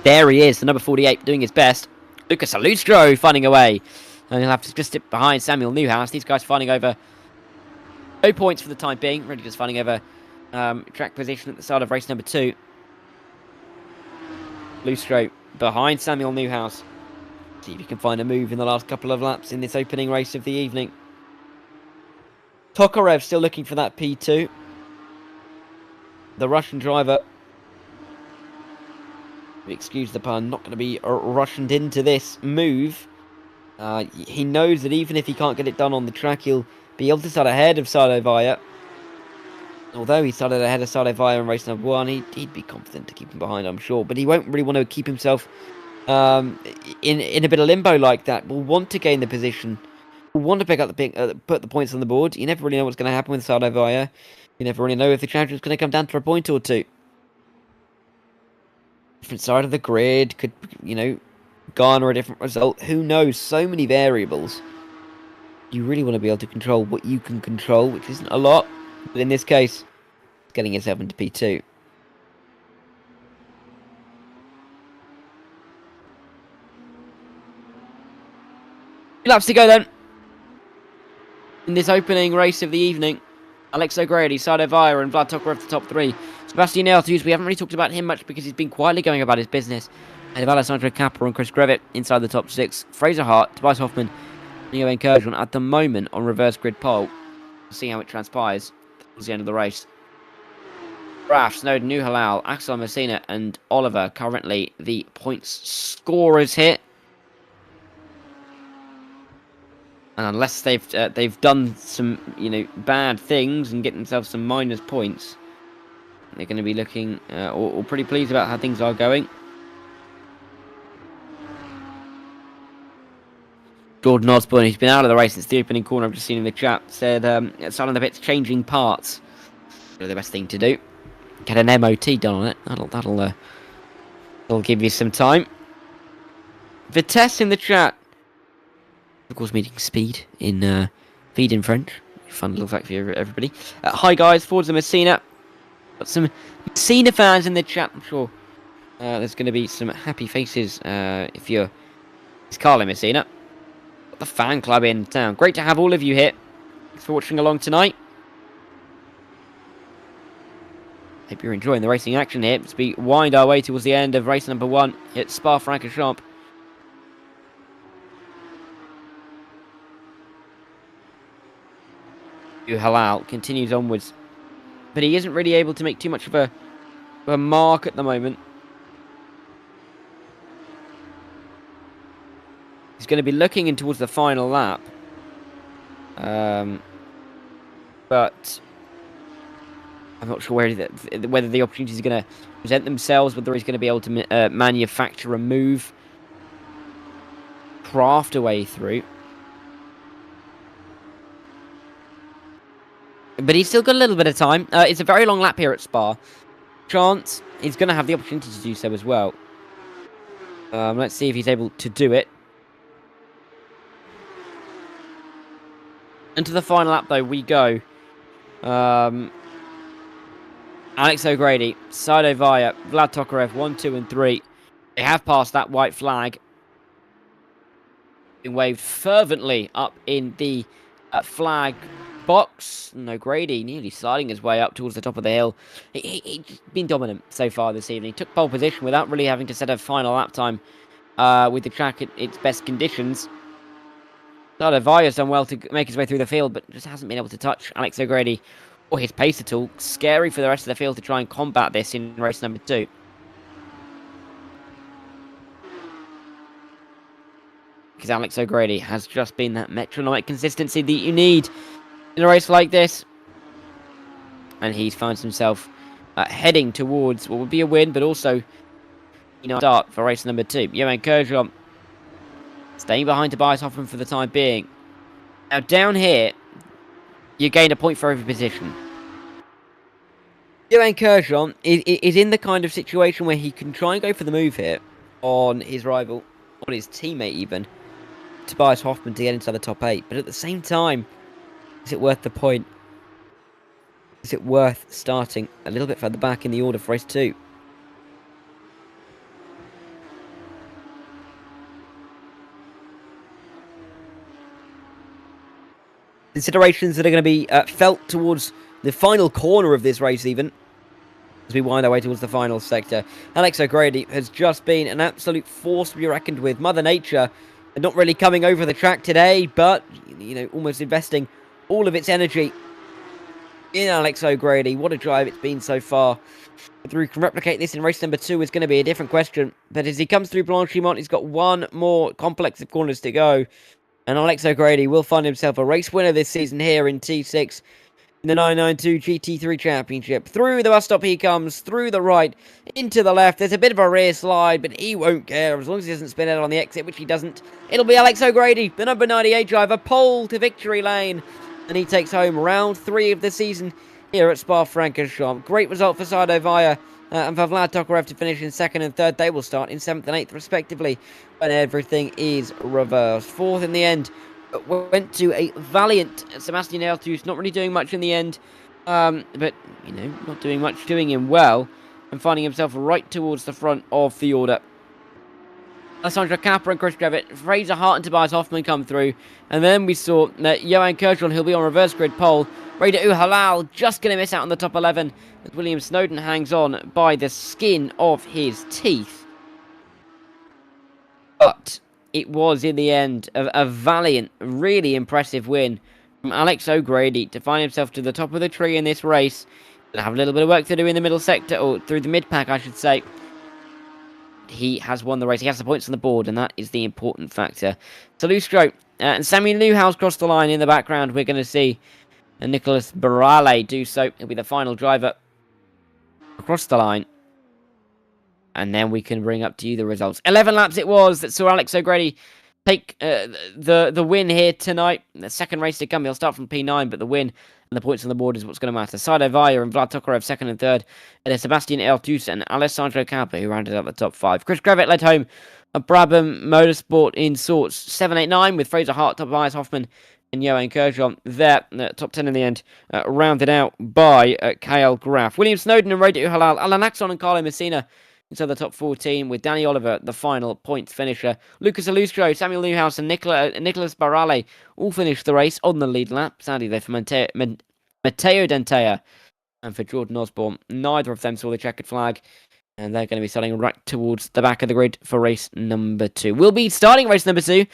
There he is, the number 48, doing his best. Lucas Alustro finding a way. And he'll have to just sit behind Samuel Newhouse. These guys finding over no points for the time being. Really just finding over track position at the start of race number 2. Lustro behind Samuel Newhouse. See if he can find a move in the last couple of laps in this opening race of the evening. Tokarev still looking for that P2. The Russian driver, excuse the pun, not going to be rushed into this move. He knows that even if he can't get it done on the track, he'll be able to start ahead of Sado Vaya. Although he started ahead of Sado Vaya in race number 1, he'd be confident to keep him behind, I'm sure. But he won't really want to keep himself in a bit of limbo like that. Will want to gain the position. Will want to pick up put the points on the board. You never really know what's going to happen with Sado Vaya. You never really know if the championship's going to come down to a point or two. Different side of the grid could, garner a different result. Who knows? So many variables. You really want to be able to control what you can control, which isn't a lot. But in this case, it's getting yourself into P2. Laps to go then. In this opening race of the evening, Alex O'Grady, Sado Vaya, and Vlad Tokarev the top 3. Sebastian Elthus, we haven't really talked about him much because he's been quietly going about his business. Ahead of Alessandro Kappa and Chris Grevitt inside the top 6. Fraser Hart, Tobias Hoffman, and Johan Kershon at the moment on reverse grid pole. We'll see how it transpires towards the end of the race. Graf, Snowden, New Halal, Axel Messina, and Oliver currently the points scorers here. And unless they've done some, bad things and get themselves some minus points, they're going to be looking or pretty pleased about how things are going. Jordan Osborne, who's been out of the race since the opening corner, I've just seen in the chat, said some of the bits changing parts. Probably the best thing to do. Get an MOT done on it. That'll give you some time. Vitesse in the chat. Of course, meeting speed in feed in French. Fun little fact for everybody. Hi guys, Forza Messina. Got some Messina fans in the chat. I'm sure there's going to be some happy faces if you're. It's Carlo Messina. Got the fan club in town. Great to have all of you here. Thanks for watching along tonight. Hope you're enjoying the racing action here as we wind our way towards the end of race number 1 at Spa-Francorchamps. Halal continues onwards, but he isn't really able to make too much of a mark at the moment. He's going to be looking in towards the final lap, but I'm not sure whether the opportunities are going to present themselves, whether he's going to be able to manufacture a move, craft a way through. But he's still got a little bit of time. It's a very long lap here at Spa. Chance he's going to have the opportunity to do so as well. Let's see if he's able to do it. And to the final lap, though, we go. Alex O'Grady, Sado Vaya, Vlad Tokarev, 1, 2, and 3. They have passed that white flag. Been waved fervently up in the flag box. And O'Grady nearly sliding his way up towards the top of the hill. He's been dominant so far this evening. Took pole position without really having to set a final lap time with the track at its best conditions. Sado Vaya's done well to make his way through the field, but just hasn't been able to touch Alex O'Grady or his pace at all. Scary for the rest of the field to try and combat this in race number 2. Because Alex O'Grady has just been that metronomic consistency that you need in a race like this. And he finds himself heading towards what would be a win, but also, start for race number 2. Johan Kerjom staying behind Tobias Hoffman for the time being. Now down here, you gain a point for every position. Johan Kerjom is in the kind of situation where he can try and go for the move here on his rival, on his teammate even, Tobias Hoffman, to get into the top 8. But at the same time, is it worth the point? Is it worth starting a little bit further back in the order for race 2? Considerations that are going to be felt towards the final corner of this race even, as we wind our way towards the final sector. Alex O'Grady has just been an absolute force to be reckoned with. Mother Nature not really coming over the track today, but, almost investing all of its energy in Alex O'Grady. What a drive it's been so far. Whether he can replicate this in race number 2 is going to be a different question. But as he comes through Blanchimont, he's got one more complex of corners to go. And Alex O'Grady will find himself a race winner this season here in T6 in the 992 GT3 Championship. Through the bus stop he comes, through the right, into the left. There's a bit of a rear slide, but he won't care as long as he doesn't spin out on the exit, which he doesn't. It'll be Alex O'Grady, the number 98 driver, pole to victory lane. And he takes home round 3 of the season here at Spa-Francorchamps. Great result for Sado Vaya and for Vlad Tokarev to finish in 2nd and 3rd. They will start in 7th and 8th respectively when everything is reversed. 4th in the end went to a valiant Sebastian Eltus, not really doing much in the end, but, not doing much, doing him well, and finding himself right towards the front of the order. Alessandro Capra and Chris Trevitt, Fraser Hart and Tobias Hoffman come through, and then we saw Johan Kerjom, who'll be on reverse grid pole. Raider Uhalal just going to miss out on the top 11, as William Snowden hangs on by the skin of his teeth. But it was, in the end, a valiant, really impressive win from Alex O'Grady to find himself to the top of the tree in this race. He'll have a little bit of work to do in the middle sector, or through the mid-pack, I should say. He has won the race. He has the points on the board, and that is the important factor. Salustro and Sammy Newhouse cross the line in the background. We're going to see Nicholas Barale do so. He'll be the final driver across the line. And then we can bring up to you the results. 11 laps it was that saw Alex O'Grady take the win here tonight. The second race to come, he'll start from P9, but the win and the points on the board is what's going to matter. Sado Vaya and Vlad Tokarev second and third. It is Sebastian Eltus and Alessandro Campa who rounded out the top five. Chris Grevitt led home a Brabham Motorsport in sorts 7-8-9 with Fraser Hart, Tobias Hoffman and Johan Kershaw there. Top 10 in the end, rounded out by Kyle Graff. William Snowden and Rodit Halal, Alan Axon and Carlo Messina into the top 14 with Danny Oliver, the final points finisher. Lucas Alustro, Samuel Newhouse and Nicholas Barale all finished the race on the lead lap. Sadly, they for Matteo Dentea and for Jordan Osborne. Neither of them saw the checkered flag, and they're going to be starting right towards the back of the grid for race number 2. We'll be starting race number 2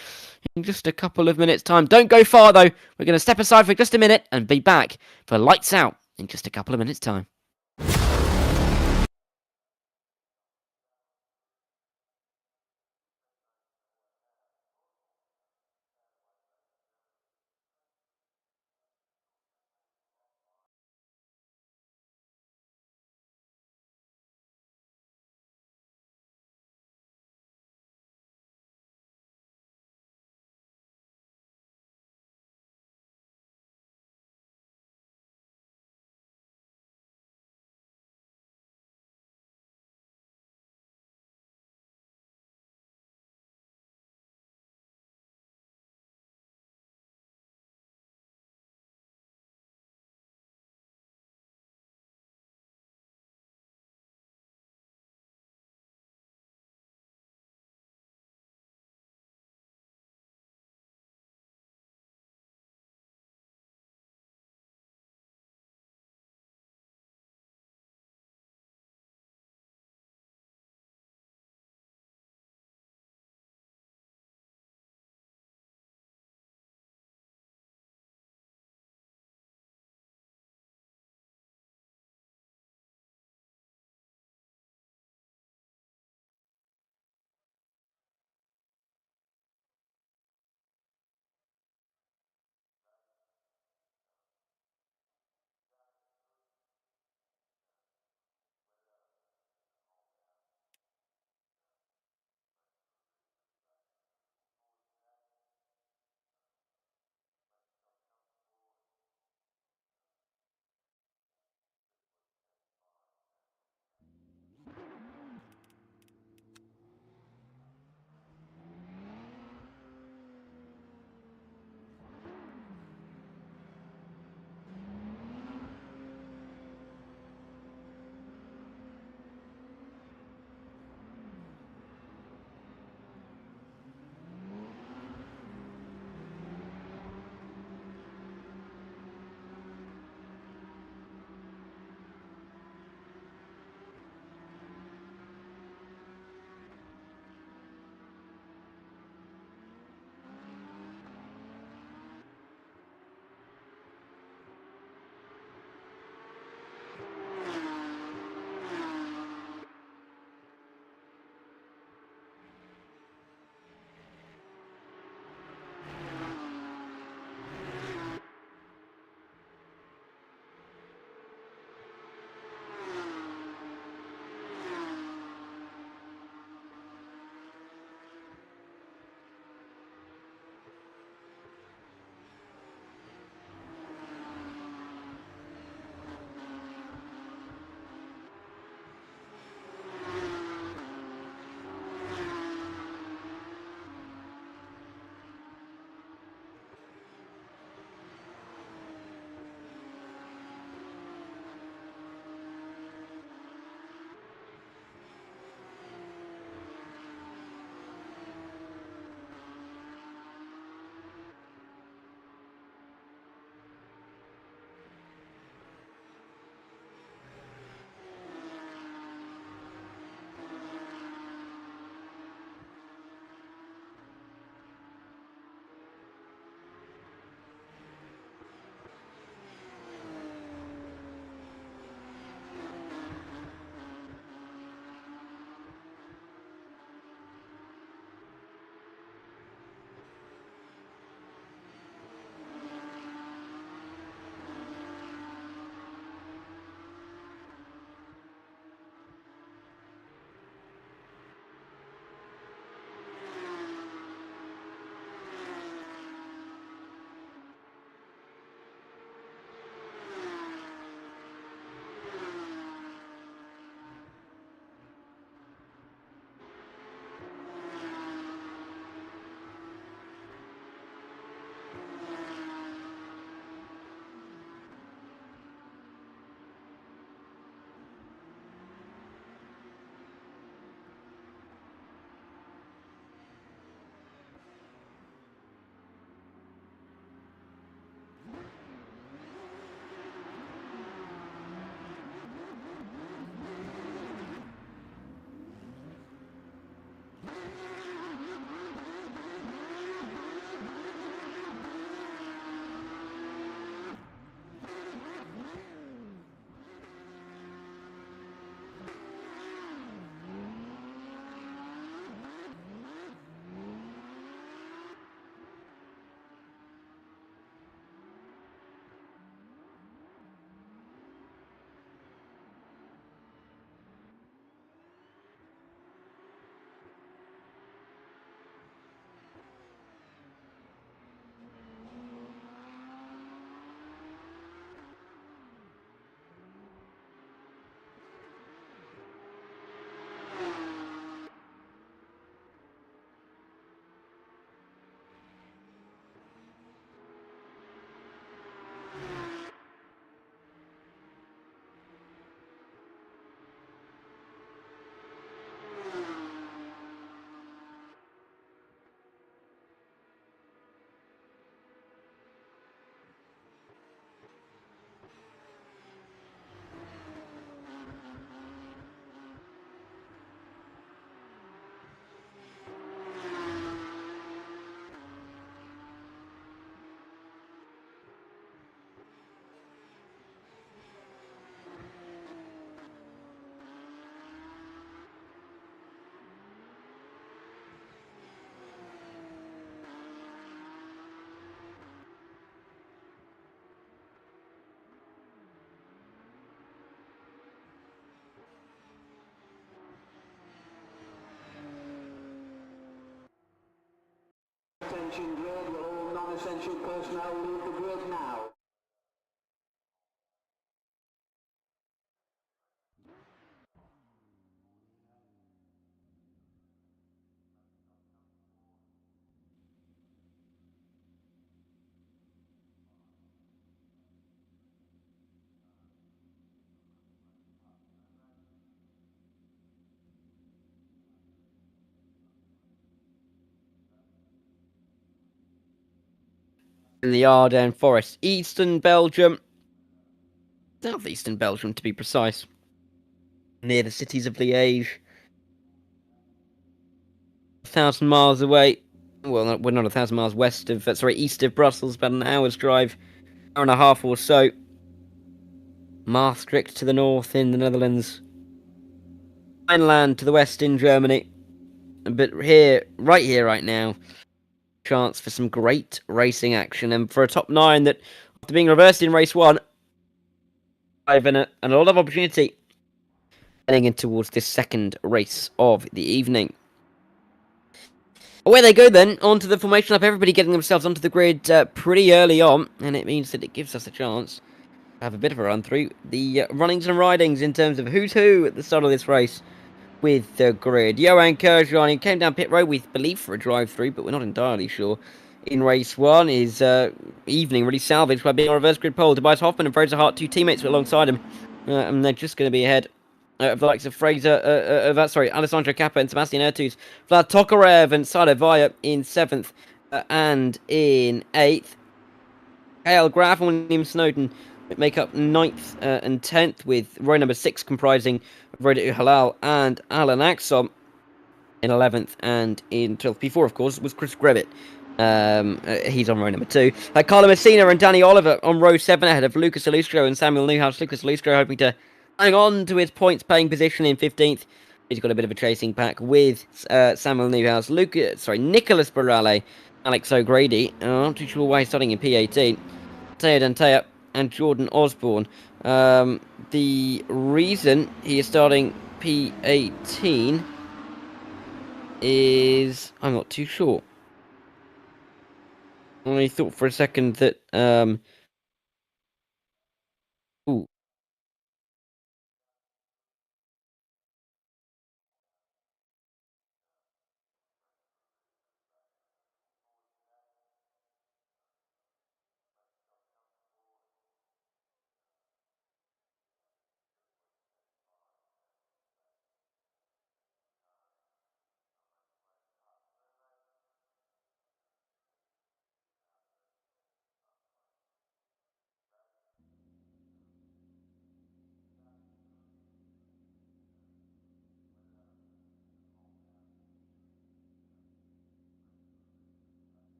in just a couple of minutes' time. Don't go far, though. We're going to step aside for just a minute and be back for Lights Out in just a couple of minutes' time. attention grid. Will all non-essential personnel leave the grid now? In the Ardennes Forest, eastern Belgium, southeastern Belgium to be precise, near the cities of Liège, 1,000 miles away. Well, we're not 1,000 miles west of, east of Brussels, about an hour's drive, hour and a half or so. Maastricht to the north in the Netherlands, Rhineland to the west in Germany. But here, right now, chance for some great racing action, and for a top 9 that, after being reversed in race 1, and a lot of opportunity heading in towards this second race of the evening. Away they go then, onto the formation up, everybody getting themselves onto the grid pretty early on, and it means that it gives us a chance to have a bit of a run through the runnings and ridings in terms of who's who at the start of this race with the grid. Johan Kerjan, he came down pit road, we believe, for a drive-through, but we're not entirely sure. In race 1, his evening really salvaged by being on reverse grid pole. Tobias Hoffman and Fraser Hart, 2 teammates were alongside him, and they're just going to be ahead of the likes of Alessandro Cappa and Sebastian Ertus. Vlad Tokarev and Sado Vaya in 7th and in 8th. Hale Graf and William Snowden make up 9th and 10th, with row number 6 comprising Roda Halal and Alan Axom in 11th and in 12th. P4, of course, was Chris Grevitt. He's on row number 2. Carlo Messina and Danny Oliver on row 7 ahead of Lucas Alustro and Samuel Newhouse. Lucas Alustro hoping to hang on to his points paying position in 15th. He's got a bit of a chasing pack with Samuel Newhouse, Nicholas Barale, Alex O'Grady. I'm not too sure why he's starting in P18. Teo Dantea and Jordan Osborne. The reason he is starting P18 is, I'm not too sure. I thought for a second that ooh.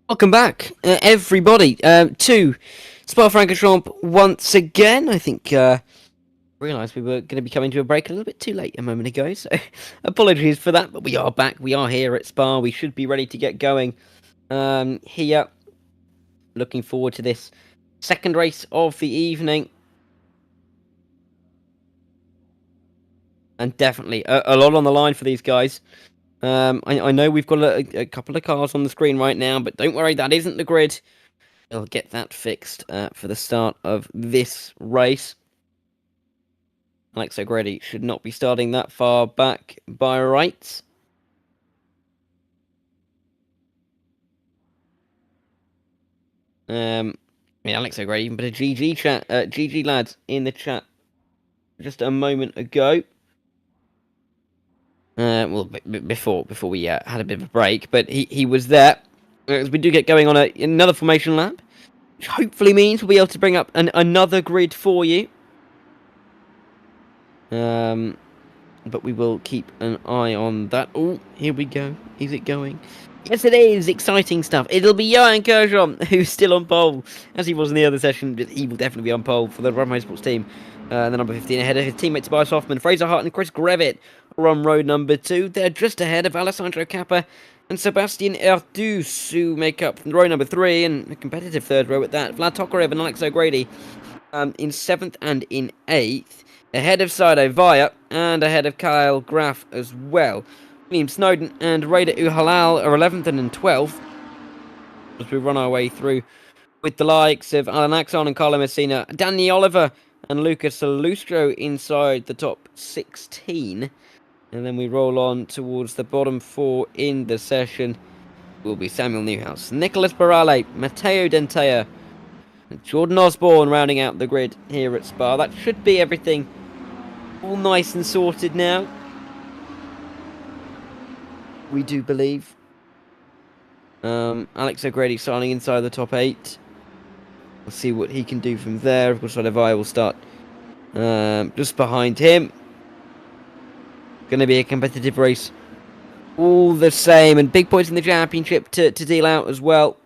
Welcome back, everybody, to Spa-Francorchamps once again. I think, realised we were going to be coming to a break a little bit too late a moment ago, so apologies for that, but we are back. We are here at Spa. We should be ready to get going here. Looking forward to this second race of the evening. And definitely a lot on the line for these guys. I know we've got a couple of cars on the screen right now, but don't worry, that isn't the grid. We'll get that fixed for the start of this race. Alex O'Grady should not be starting that far back by rights. Yeah, Alex O'Grady even put a GG chat, GG lads in the chat just a moment ago. Well, before we had a bit of a break, but he was there. As we do get going on another formation lap, which hopefully means we'll be able to bring up another grid for you. But we will keep an eye on that. Oh, here we go. Is it going? Yes, it is. Exciting stuff. It'll be Johan Kershon, who's still on pole, as he was in the other session. But he will definitely be on pole for the Motorsport team. The number 15 ahead of his teammate Tobias Hoffman. Fraser Hart and Chris Grevitt are on road number 2. They're just ahead of Alessandro Cappa and Sebastian Erdus, who make up row number 3, and a competitive third row at that. Vlad Tokarev and Alex O'Grady in 7th and in 8th. Ahead of Saido Vaya and ahead of Kyle Graff as well. Liam Snowden and Raider Uhalal are 11th and in 12th. As we run our way through with the likes of Alan Axon and Carlo Messina, Danny Oliver and Lucas Salustro inside the top 16. And then we roll on towards the bottom 4 in the session. Will be Samuel Newhouse, Nicholas Barale, Matteo Dentea, and Jordan Osborne rounding out the grid here at Spa. That should be everything all nice and sorted now. We do believe. Alex O'Grady starting inside the top 8. We'll see what he can do from there. Of course, Olivia will start just behind him. Going to be a competitive race all the same, and big points in the championship to deal out as well.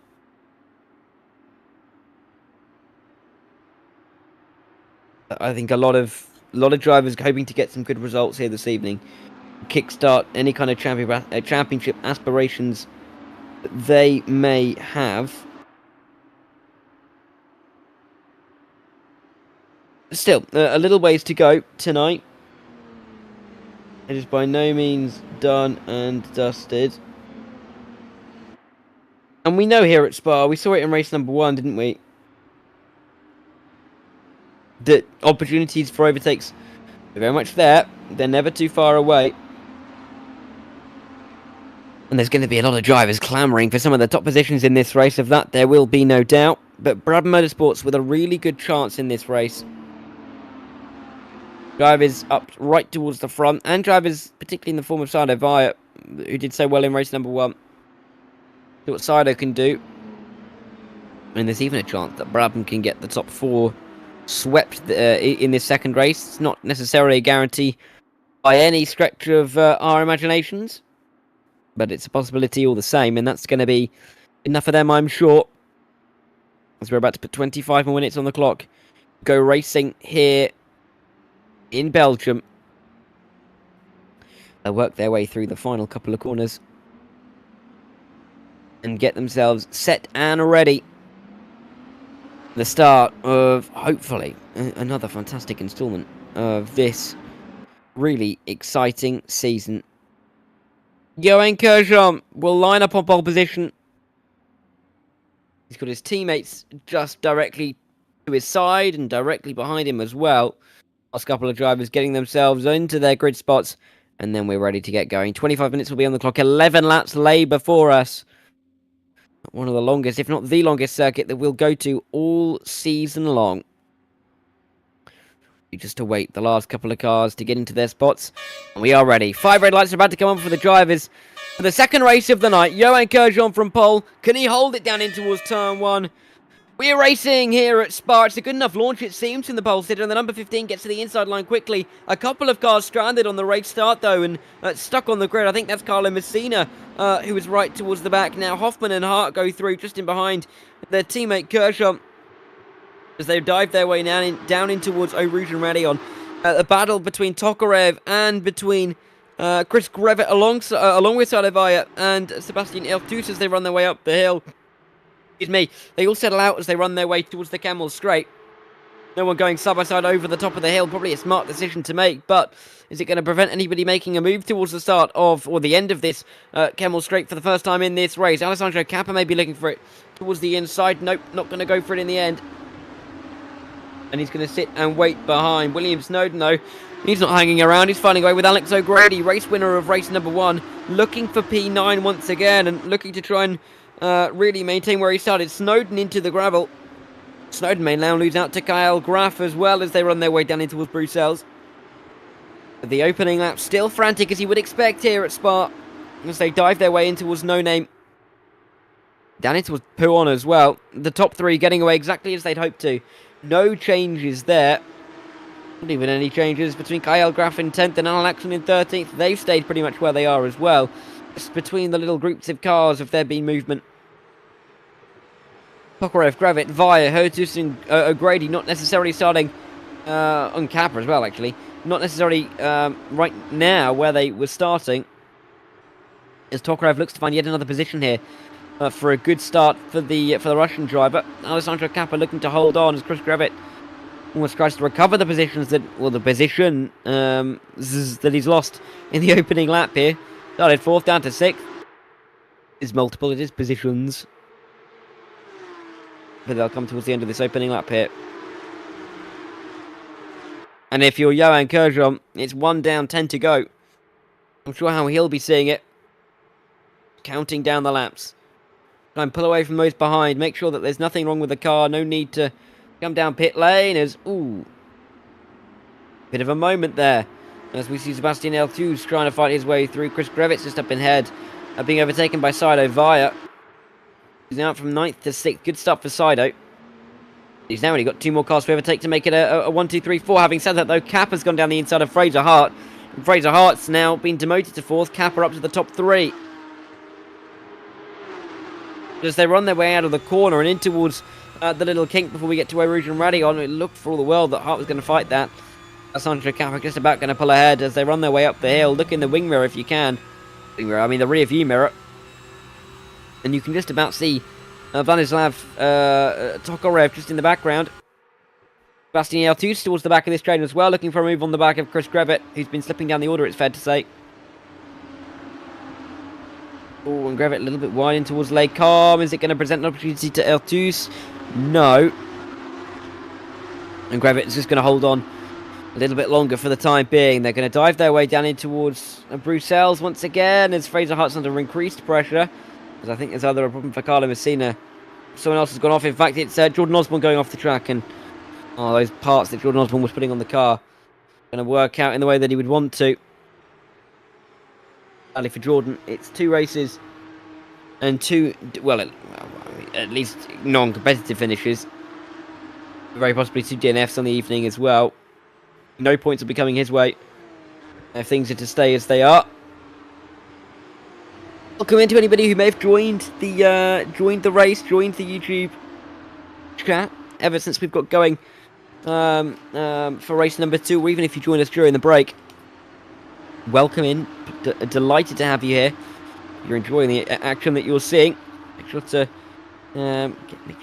I think a lot of drivers hoping to get some good results here this evening, kickstart any kind of championship aspirations that they may have. Still, a little ways to go tonight. It is by no means done and dusted. And we know here at Spa, we saw it in race number 1, didn't we? That opportunities for overtakes are very much there. They're never too far away. And there's going to be a lot of drivers clamouring for some of the top positions in this race. Of that, there will be no doubt. But Brabham Motorsports with a really good chance in this race. Drivers up right towards the front, and drivers, particularly in the form of Saido Vaya, who did so well in race number 1. See what Saido can do. And there's even a chance that Brabham can get the top 4 swept in this second race. It's not necessarily a guarantee by any stretch of our imaginations, but it's a possibility all the same, and that's going to be enough for them, I'm sure, as we're about to put 25 more minutes on the clock. Go racing here in Belgium. They'll work their way through the final couple of corners and get themselves set and ready. The start of, hopefully, another fantastic instalment of this really exciting season. Johan Kershon will line up on pole position. He's got his teammates just directly to his side and directly behind him as well. Last couple of drivers getting themselves into their grid spots, and then we're ready to get going. 25 minutes will be on the clock. 11 laps lay before us. One of the longest, if not the longest circuit that we'll go to all season long. We just await the last couple of cars to get into their spots. And we are ready. 5 red lights are about to come on for the drivers. For the second race of the night, Johan Kershon from pole. Can he hold it down in towards turn 1? We're racing here at Spa. It's a good enough launch, it seems, from the pole sitter, and the number 15 gets to the inside line quickly. A couple of cars stranded on the race start, though, and stuck on the grid. I think that's Carlo Messina, who is right towards the back. Now, Hoffman and Hart go through just in behind their teammate Kershaw as they dive their way down in towards Eau Rouge and Raidillon. A battle between Tokarev and between Chris Grevitt along with Salovaya and Sebastian Eltus as they run their way up the hill. Excuse me. They all settle out as they run their way towards the Camel Straight. No one going side by side over the top of the hill. Probably a smart decision to make, but is it going to prevent anybody making a move towards the start of, or the end of this Camel Straight for the first time in this race? Alessandro Cappa may be looking for it towards the inside. Nope, not going to go for it in the end. And he's going to sit and wait behind. William Snowden, though, he's not hanging around. He's fighting away with Alex O'Grady, race winner of race number 1, looking for P9 once again and looking to try and really maintain where he started. Snowden into the gravel. Snowden may now lose out to Kyle Graff as well as they run their way down in towards Bruxelles. The opening lap still frantic as you would expect here at Spa as they dive their way in towards No Name. Down in towards Pouon as well. The top 3 getting away exactly as they'd hoped to. No changes there. Not even any changes between Kyle Graff in 10th and Alan Axon in 13th. They've stayed pretty much where they are as well. Just between the little groups of cars, if there been movement. Tokarev, Gravit, Via, Hertus and O'Grady not necessarily starting on Kappa as well, actually. Not necessarily right now where they were starting. As Tokarev looks to find yet another position here. For a good start for the Russian driver. Alessandro Cappa looking to hold on as Chris Gravit almost tries to recover the positions that, well, the position that he's lost in the opening lap here. Started 4th down to 6th. It's multiple, it is positions. But they'll come towards the end of this opening lap here. And if you're Johan Kershaw, it's 1 down, 10 to go. I'm sure how he'll be seeing it. Counting down the laps. Try and pull away from those behind. Make sure that there's nothing wrong with the car. No need to come down pit lane as... Ooh. Bit of a moment there. As we see Sebastian Eltus trying to fight his way through. Chris Grevitz just up in head. Being overtaken by Sido Via. He's now from 9th to 6th. Good stuff for Sido. He's now only got 2 more cars to overtake to make it a 1, 2, 3, 4. Having said that, though, Kappa's gone down the inside of Fraser Hart. And Fraser Hart's now been demoted to 4th. Kappa up to the top 3. As they run their way out of the corner and in towards the little kink before we get to Eau Rouge and Raidillon. It looked for all the world that Hart was going to fight that. Alessandro Cappa just about going to pull ahead as they run their way up the hill. Look in the wing mirror if you can. Wing mirror, I mean the rear view mirror. And you can just about see Vladislav Tokarev just in the background. Sebastian Eltus towards the back of this train as well, looking for a move on the back of Chris Grevitt, who's been slipping down the order, it's fair to say. Oh, and Grevitt a little bit wide in towards Lake Calm. Is it going to present an opportunity to Eltus? No. And Grevitt is just going to hold on a little bit longer for the time being. They're going to dive their way down in towards Bruxelles once again as Fraser Hart's under increased pressure. Because I think there's either a problem for Carlo Messina. Someone else has gone off. In fact, it's Jordan Osborne going off the track. And those parts that Jordan Osborne was putting on the car going to work out in the way that he would want to. Sadly for Jordan, it's 2 races and 2, well, at least non-competitive finishes. Very possibly 2 DNFs on the evening as well. No points will be coming his way if things are to stay as they are. Welcome into anybody who may have joined the race, joined the YouTube chat ever since we've got going for race number 2, or even if you joined us during the break. Welcome in. Delighted to have you here. If you're enjoying the action that you're seeing, make sure to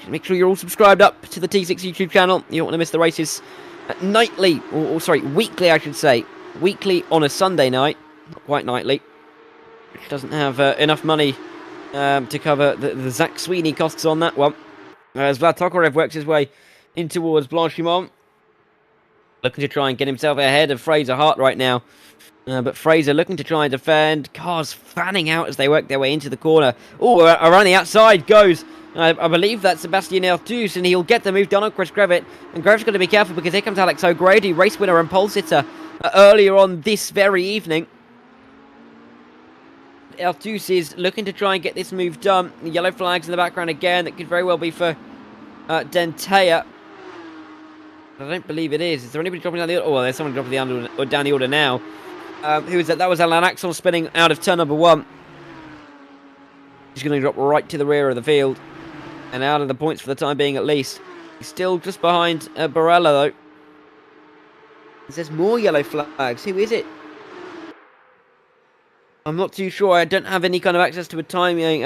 make sure you're all subscribed up to the T6 YouTube channel. You don't want to miss the races nightly, or sorry, weekly, I should say. Weekly on a Sunday night, not quite nightly, which doesn't have enough money to cover the Zach Sweeney costs on that one. As Vlad Tokarev works his way in towards Blanchimont, looking to try and get himself ahead of Fraser Hart right now. But Fraser looking to try and defend. Cars fanning out as they work their way into the corner. Oh, around the outside goes, I believe that's Sebastian Eltus, and he'll get the move done on Chris Grevitt. And Grevitt's got to be careful because here comes Alex O'Grady, race winner and pole sitter earlier on this very evening. Eltus is looking to try and get this move done. The yellow flags in the background again. That could very well be for Dentea. I don't believe it is. Is there anybody dropping down the order? Oh, well, there's someone dropping down the order now. Who is that? That was Alan Axel spinning out of turn number 1. He's going to drop right to the rear of the field. And out of the points for the time being, at least. He's still just behind Barella, though. There's more yellow flags. Who is it? I'm not too sure. I don't have any kind of access to a timing,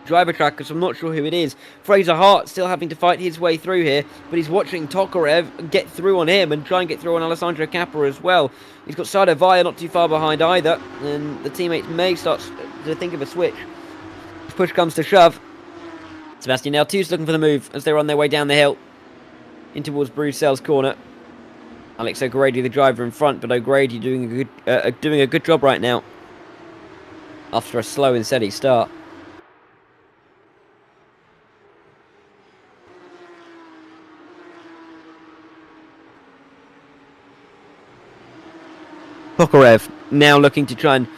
driver tracker, so I'm not sure who it is. Fraser Hart still having to fight his way through here, but he's watching Tokarev get through on him and try and get through on Alessandro Capra as well. He's got Sado Vaya not too far behind either, and the teammates may start to think of a switch. If push comes to shove. Sebastian L2's looking for the move as they're on their way down the hill in towards Bruxelles corner. Alex O'Grady, the driver in front, but O'Grady doing a good job right now after a slow and steady start. Tokarev now looking to try and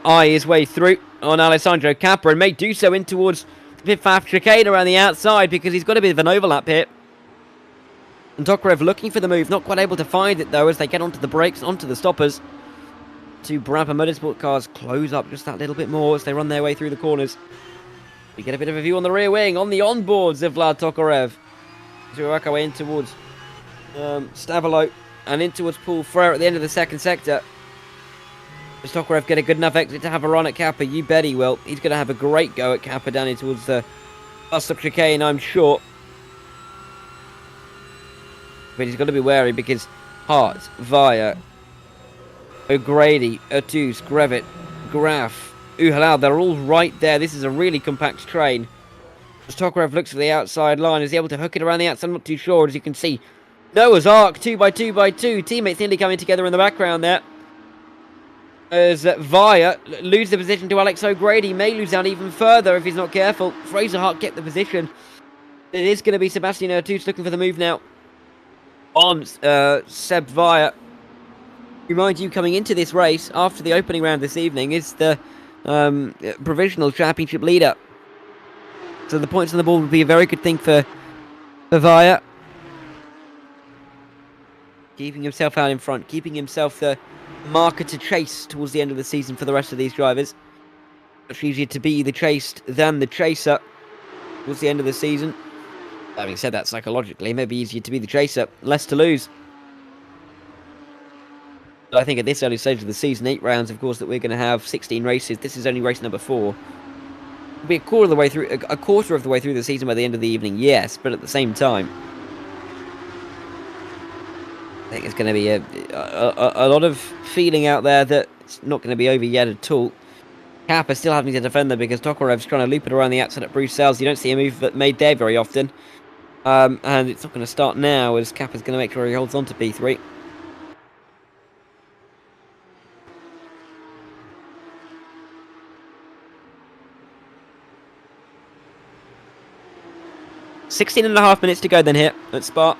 eye his way through on Alessandro Capra, and may do so in towards the fifth chicane around the outside because he's got a bit of an overlap here. And Tokarev looking for the move, not quite able to find it though as they get onto the brakes, onto the stoppers. Two Brabham Motorsport cars close up just that little bit more as they run their way through the corners. We get a bit of a view on the rear wing, on the onboards of Vlad Tokarev. As we work our way in towards Stavolo and in towards Paul Frere at the end of the second sector. Does Tokarev get a good enough exit to have a run at Kappa? You bet he will. He's going to have a great go at Kappa down in towards the bus up chicane, I'm sure. But he's got to be wary because Hart, Vaya, O'Grady, Ertus, Grevitt, Graf, Uhalal, they're all right there. This is a really compact train. As Tokarev looks for the outside line, is he able to hook it around the outside? I'm not too sure. As you can see, Noah's Ark, 2x2x2. Teammates nearly coming together in the background there. As Vaya loses the position to Alex O'Grady, may lose out even further if he's not careful. Fraser Hart get the position. It is going to be Sebastian Ertus looking for the move now on Seb Vaya. Remind you, coming into this race after the opening round this evening is the provisional championship leader. So the points on the board would be a very good thing for Vaya. Keeping himself out in front, keeping himself the marker to chase towards the end of the season for the rest of these drivers. Much easier to be the chased than the chaser towards the end of the season. Having said that, psychologically, it may be easier to be the chaser, less to lose. But I think at this early stage of the season, 8 rounds, of course, that we're going to have 16 races. This is only race number 4. It'll be a quarter of the way through the season by the end of the evening, yes, but at the same time, I think it's going to be a lot of feeling out there that it's not going to be over yet at all. Kappa still having to defend them because Tokarev's trying to loop it around the outside at Bruxelles. You don't see a move made there very often. And it's not going to start now as Kappa's going to make sure he holds on to P3. .5 minutes to go then here at Spa.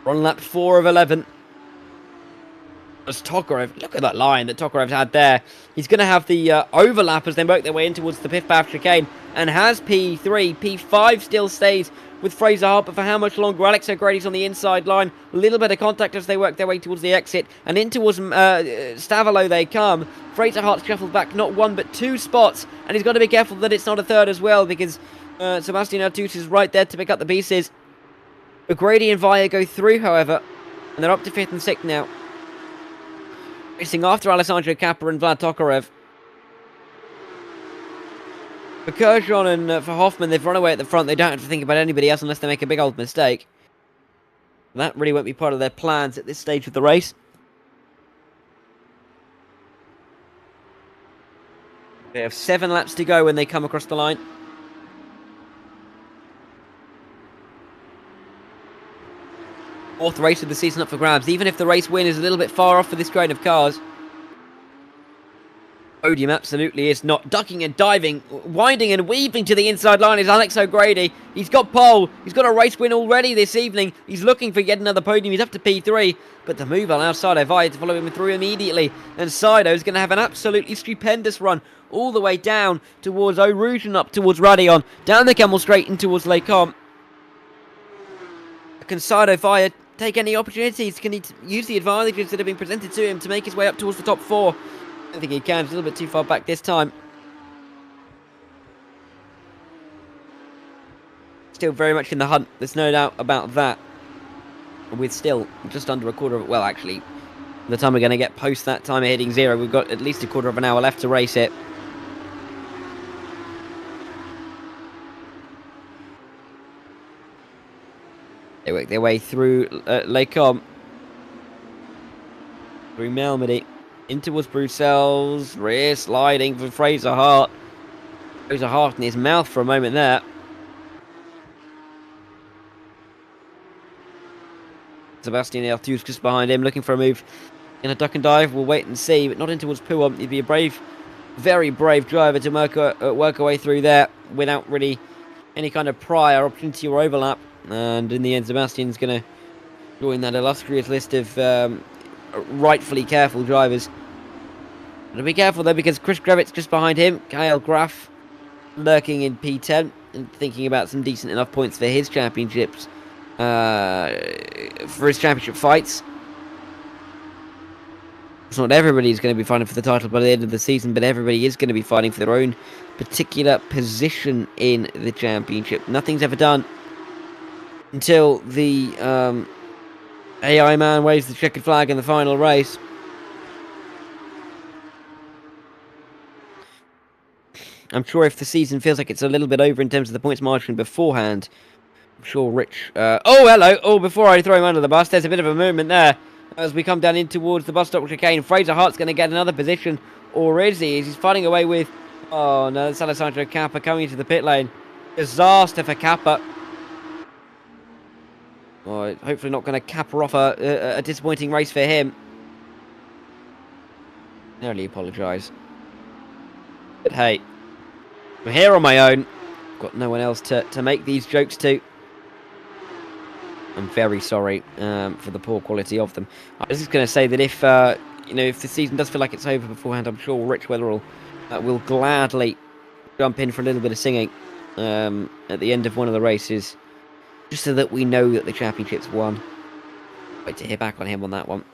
We're on lap 4 of 11. As Tokarev, look at that line that Tokarev's had there. He's going to have the overlap as they make their way in towards the fifth path chicane and has P3. P5 still stays with Fraser Hart, but for how much longer? Alex O'Grady's on the inside line. A little bit of contact as they work their way towards the exit. And in towards Stavolo they come. Fraser Hart's shuffled back not 1 but 2 spots. And he's got to be careful that it's not a third as well because Sebastian Ertus is right there to pick up the pieces. O'Grady and Vaya go through, however, and they're up to 5th and 6th now. Racing after Alessandro Capra and Vlad Tokarev. For Kershon and for Hoffman, they've run away at the front. They don't have to think about anybody else unless they make a big old mistake. That really won't be part of their plans at this stage of the race. They have 7 laps to go when they come across the line. Fourth race of the season up for grabs, even if the race win is a little bit far off for this train of cars. Podium absolutely is not. Ducking and diving, winding and weaving to the inside line is Alex O'Grady. He's got pole. He's got a race win already this evening. He's looking for yet another podium. He's up to P3, but the move allows Sado Vaya to follow him through immediately. And Sado is going to have an absolutely stupendous run all the way down towards Eau Rouge and up towards Radion, down the Camel Straight and towards Les Combes. Can Sado Vaya take any opportunities? Can he use the advantages that have been presented to him to make his way up towards the top 4? I don't think he can. He's a little bit too far back this time. Still very much in the hunt. There's no doubt about that. With still just under a quarter of... Well, actually, the time we're going to get post that time of hitting 0, we've got at least a quarter of an hour left to race it. They work their way through Les Combes. Through Malmedy. In towards Bruxelles, rear sliding for Fraser Hart. Fraser Hart in his mouth for a moment there. Sebastian Artus just behind him, looking for a move in a duck and dive. We'll wait and see, but not in towards Pouhon. He'd be a brave, very brave driver to work our way through there without really any kind of prior opportunity or overlap. And in the end, Sebastian's going to join that illustrious list of rightfully careful drivers. But be careful though, because Chris Grevit's just behind him. Kyle Graff lurking in P10 and thinking about some decent enough points for his championships, for his championship fights. It's not everybody is going to be fighting for the title by the end of the season, but everybody is going to be fighting for their own particular position in the championship. Nothing's ever done until the AI man waves the checkered flag in the final race. I'm sure if the season feels like it's a little bit over in terms of the points margin beforehand, I'm sure Rich... oh, hello! Oh, before I throw him under the bus, there's a bit of a movement there. As we come down in towards the bus stop chicane, Fraser Hart's going to get another position. Or is he? He's fighting away with... Oh, no, it's Alessandro Kappa coming into the pit lane. Disaster for Kappa. Oh, hopefully not going to cap off a disappointing race for him. Nearly apologise. But hey, I'm here on my own. Got no one else to make these jokes to. I'm very sorry for the poor quality of them. I was just going to say that if if the season does feel like it's over beforehand, I'm sure Rich Weatherall will gladly jump in for a little bit of singing at the end of one of the races, just so that we know that the championship's won. Wait to hear back on him on that one.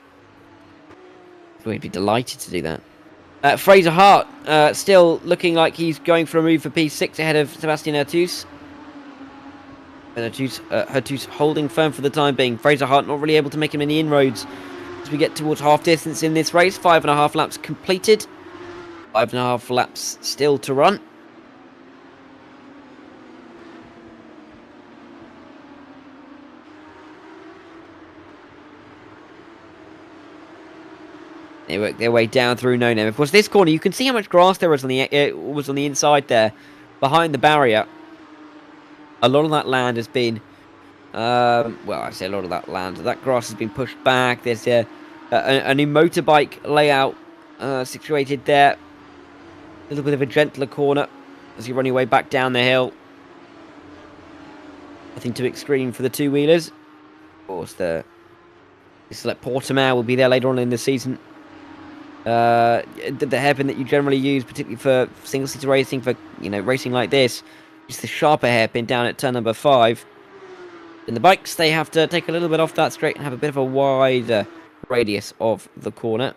We'd be delighted to do that. Fraser Hart still looking like he's going for a move for P6 ahead of Sebastian Artus. And Artus holding firm for the time being. Fraser Hart not really able to make him any inroads as we get towards half distance in this race. 5.5 laps completed. 5.5 laps still to run. They work their way down through No Name. Of course, this corner, you can see how much grass there was on the inside there, behind the barrier. A lot of that land has been, well, I say a lot of that land. That grass has been pushed back. There's a new motorbike layout situated there. A little bit of a gentler corner as you run your way back down the hill. Nothing too extreme for the two-wheelers. Of course, the select Portimao will be there later on in the season. The hairpin that you generally use, particularly for single-seater racing, for racing like this, is the sharper hairpin down at turn number 5. In the bikes, they have to take a little bit off that straight and have a bit of a wider radius of the corner.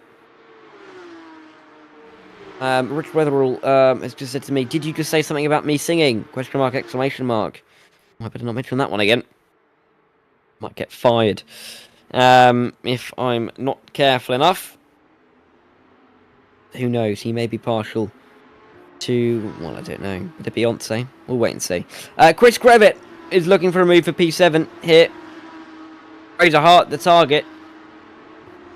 Rich Weatherall has just said to me, "Did you just say something about me singing? Question mark, exclamation mark." I better not mention that one again. Might get fired if I'm not careful enough. Who knows? He may be partial to, well, I don't know, the Beyonce. We'll wait and see. Chris Grevit is looking for a move for P7 here. Fraser Hart, the target,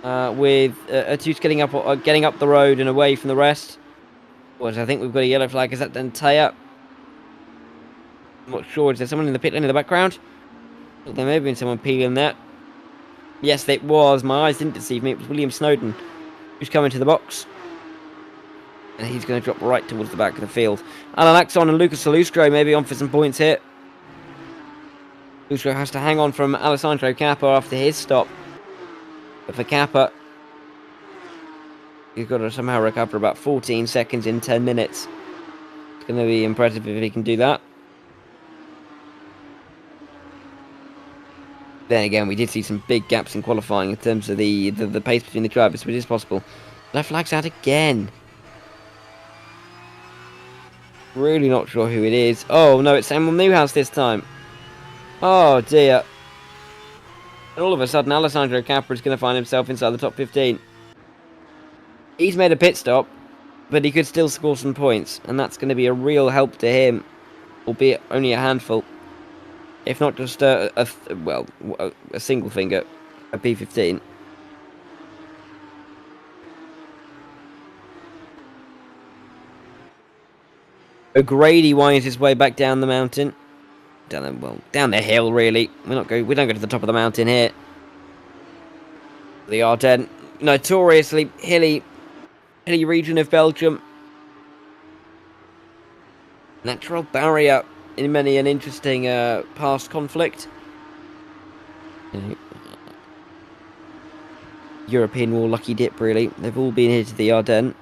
with Artus getting up the road and away from the rest. What, I think we've got a yellow flag. Is that Dantaya? I'm not sure. Is there someone in the pit lane in the background? There may have been someone peeling there. Yes, it was. My eyes didn't deceive me. It was William Snowden who's coming to the box. And he's going to drop right towards the back of the field. Alan Axon and Lucas Salustro maybe on for some points here. Salustro has to hang on from Alessandro Cappa after his stop. But for Cappa, he's got to somehow recover about 14 seconds in 10 minutes. It's going to be impressive if he can do that. Then again, we did see some big gaps in qualifying in terms of the pace between the drivers, which is possible. Left flag's out again. Really not sure who it is. Oh no, it's Samuel Newhouse this time. Oh dear. And all of a sudden, Alessandro Capra is going to find himself inside the top 15. He's made a pit stop, but he could still score some points, and that's going to be a real help to him, albeit only a handful. If not just a single finger, a P15. O'Grady winds his way back down the mountain. Down the hill, really. We don't go to the top of the mountain here. The Ardennes, notoriously hilly region of Belgium. Natural barrier in many an interesting past conflict. European war lucky dip, really. They've all been here to the Ardennes.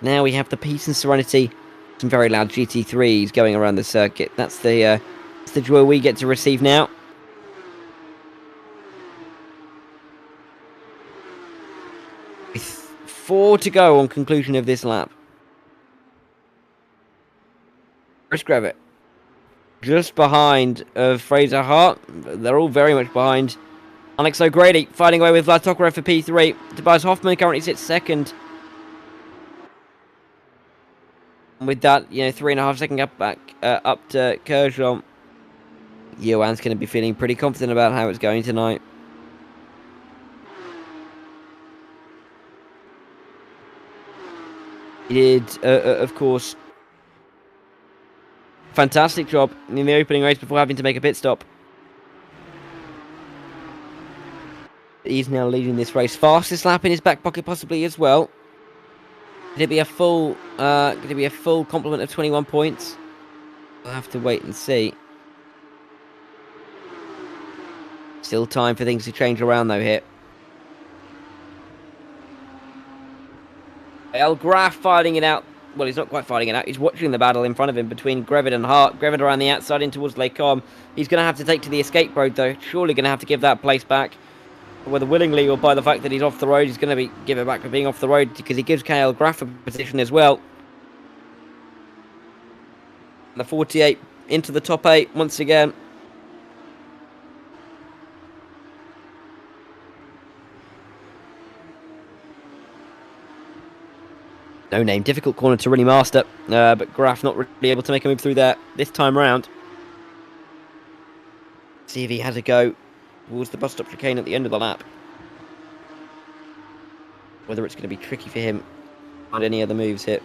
Now we have the Peace and Serenity, some very loud GT3s going around the circuit. That's the joy we get to receive now. With 4 to go on conclusion of this lap. Chris Grevitt, just behind Fraser Hart. They're all very much behind. Alex O'Grady fighting away with Vlad Tokarev for P3. Tobias Hoffman currently sits second. With that, 3.5 second gap back up to Kershaw. Johan's going to be feeling pretty confident about how it's going tonight. He did, of course, fantastic job in the opening race before having to make a pit stop. He's now leading this race. Fastest lap in his back pocket possibly as well. Could it be a full complement of 21 points? We'll have to wait and see. Still time for things to change around though here. El Graf fighting it out. Well, he's not quite fighting it out. He's watching the battle in front of him between Grevitt and Hart. Grevitt around the outside in towards Les Combes. He's going to have to take to the escape road though. Surely going to have to give that place back. Whether willingly or by the fact that he's off the road, he's going to give it back for being off the road because he gives KL Graf a position as well. The 48 into the top 8 once again. No name, difficult corner to really master, but Graf not really able to make a move through there this time round. See if he has a go towards the bus stop chicane at the end of the lap. Whether it's going to be tricky for him on any other moves here.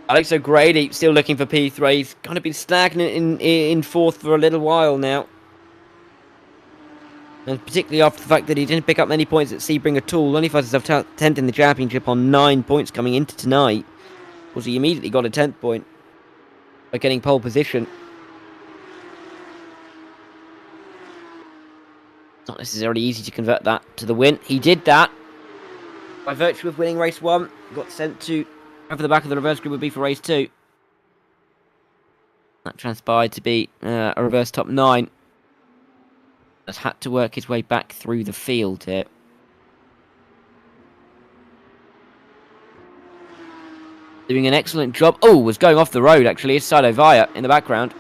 Alex O'Grady still looking for P3. He's kind of been stagnant in 4th for a little while now. And particularly after the fact that he didn't pick up many points at Sebring at all. Only finds himself 10th in the championship on 9 points coming into tonight. Of course, he immediately got a 10th point by getting pole position. It's not necessarily easy to convert that to the win. He did that by virtue of winning race 1. Got sent to over the back of the reverse grid would be for race 2. That transpired to be a reverse top 9. Has had to work his way back through the field here. Doing an excellent job. Oh, was going off the road actually. It's Sido Vaya in the background.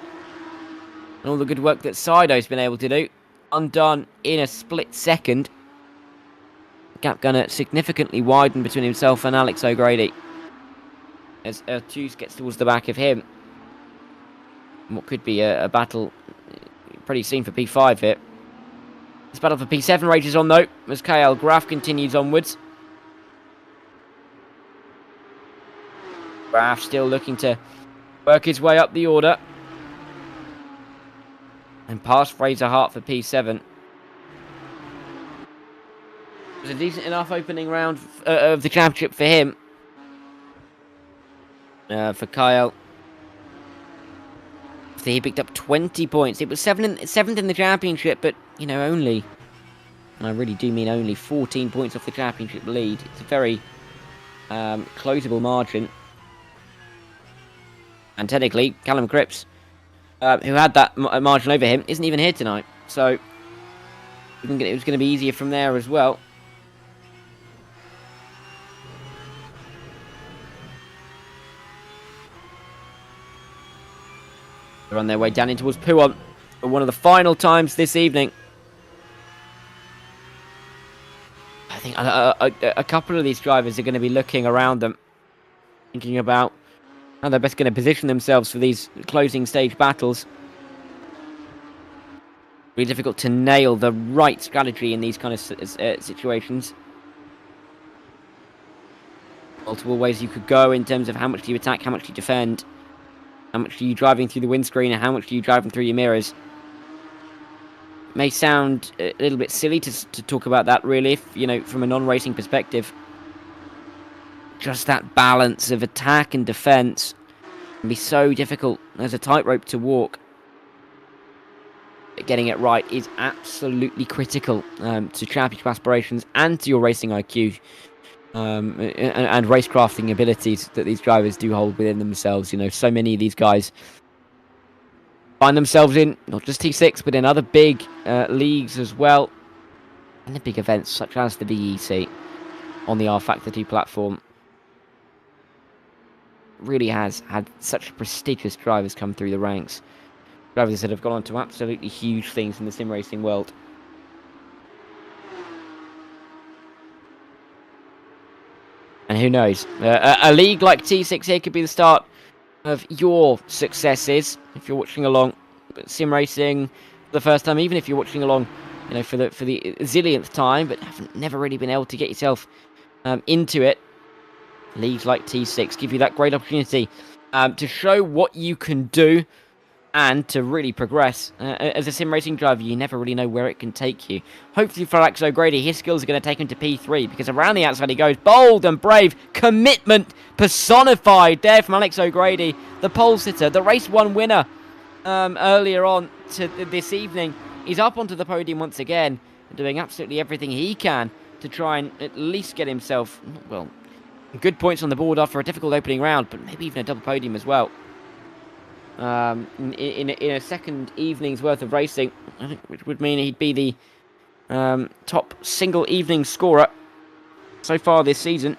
And all the good work that Sido's been able to do. Undone in a split second. The gap gonna significantly widen between himself and Alex O'Grady. As Juice gets towards the back of him. And what could be a battle pretty soon for P5 here. This battle for P7 rages on though, as KL Graf continues onwards. Graf still looking to work his way up the order. And past Fraser Hart for P7. was a decent enough opening round of the championship for him. For Kyle. So he picked up 20 points. It was 7th in the championship, but, you know, only, and I really do mean only, 14 points off the championship lead. It's a very closable margin. And technically, Callum Cripps, who had that margin over him, isn't even here tonight. So it was going to be easier from there as well. They're on their way down in towards Puon for one of the final times this evening. I think a couple of these drivers are going to be looking around them, thinking about how they're best going to position themselves for these closing stage battles. Really difficult to nail the right strategy in these kind of situations. Multiple ways you could go in terms of how much do you attack, how much do you defend, how much are you driving through the windscreen, and how much are you driving through your mirrors. It may sound a little bit silly to talk about that, really, if, you know, from a non-racing perspective. Just that balance of attack and defense can be so difficult. There's a tightrope to walk. But getting it right is absolutely critical to championship aspirations and to your racing IQ and racecrafting abilities that these drivers do hold within themselves. You know, so many of these guys find themselves in not just T6 but in other big leagues as well, and the big events such as the BEC on the rFactor 2 platform. Really has had such prestigious drivers come through the ranks. Drivers that have gone on to absolutely huge things in the sim racing world. And who knows, a league like T6 here could be the start of your successes if you're watching along sim racing for the first time, even if you're watching along, you know, for the zillionth time, but haven't never really been able to get yourself into it. Leagues like T6 give you that great opportunity to show what you can do and to really progress. As a sim racing driver, you never really know where it can take you. Hopefully for Alex O'Grady, his skills are going to take him to P3, because around the outside he goes. Bold and brave, commitment personified there from Alex O'Grady, the pole sitter, the race 1 winner earlier on this evening. He's up onto the podium once again, doing absolutely everything he can to try and at least get himself, well, good points on the board after a difficult opening round, but maybe even a double podium as well. In a second evening's worth of racing, I think, which would mean he'd be the top single evening scorer so far this season.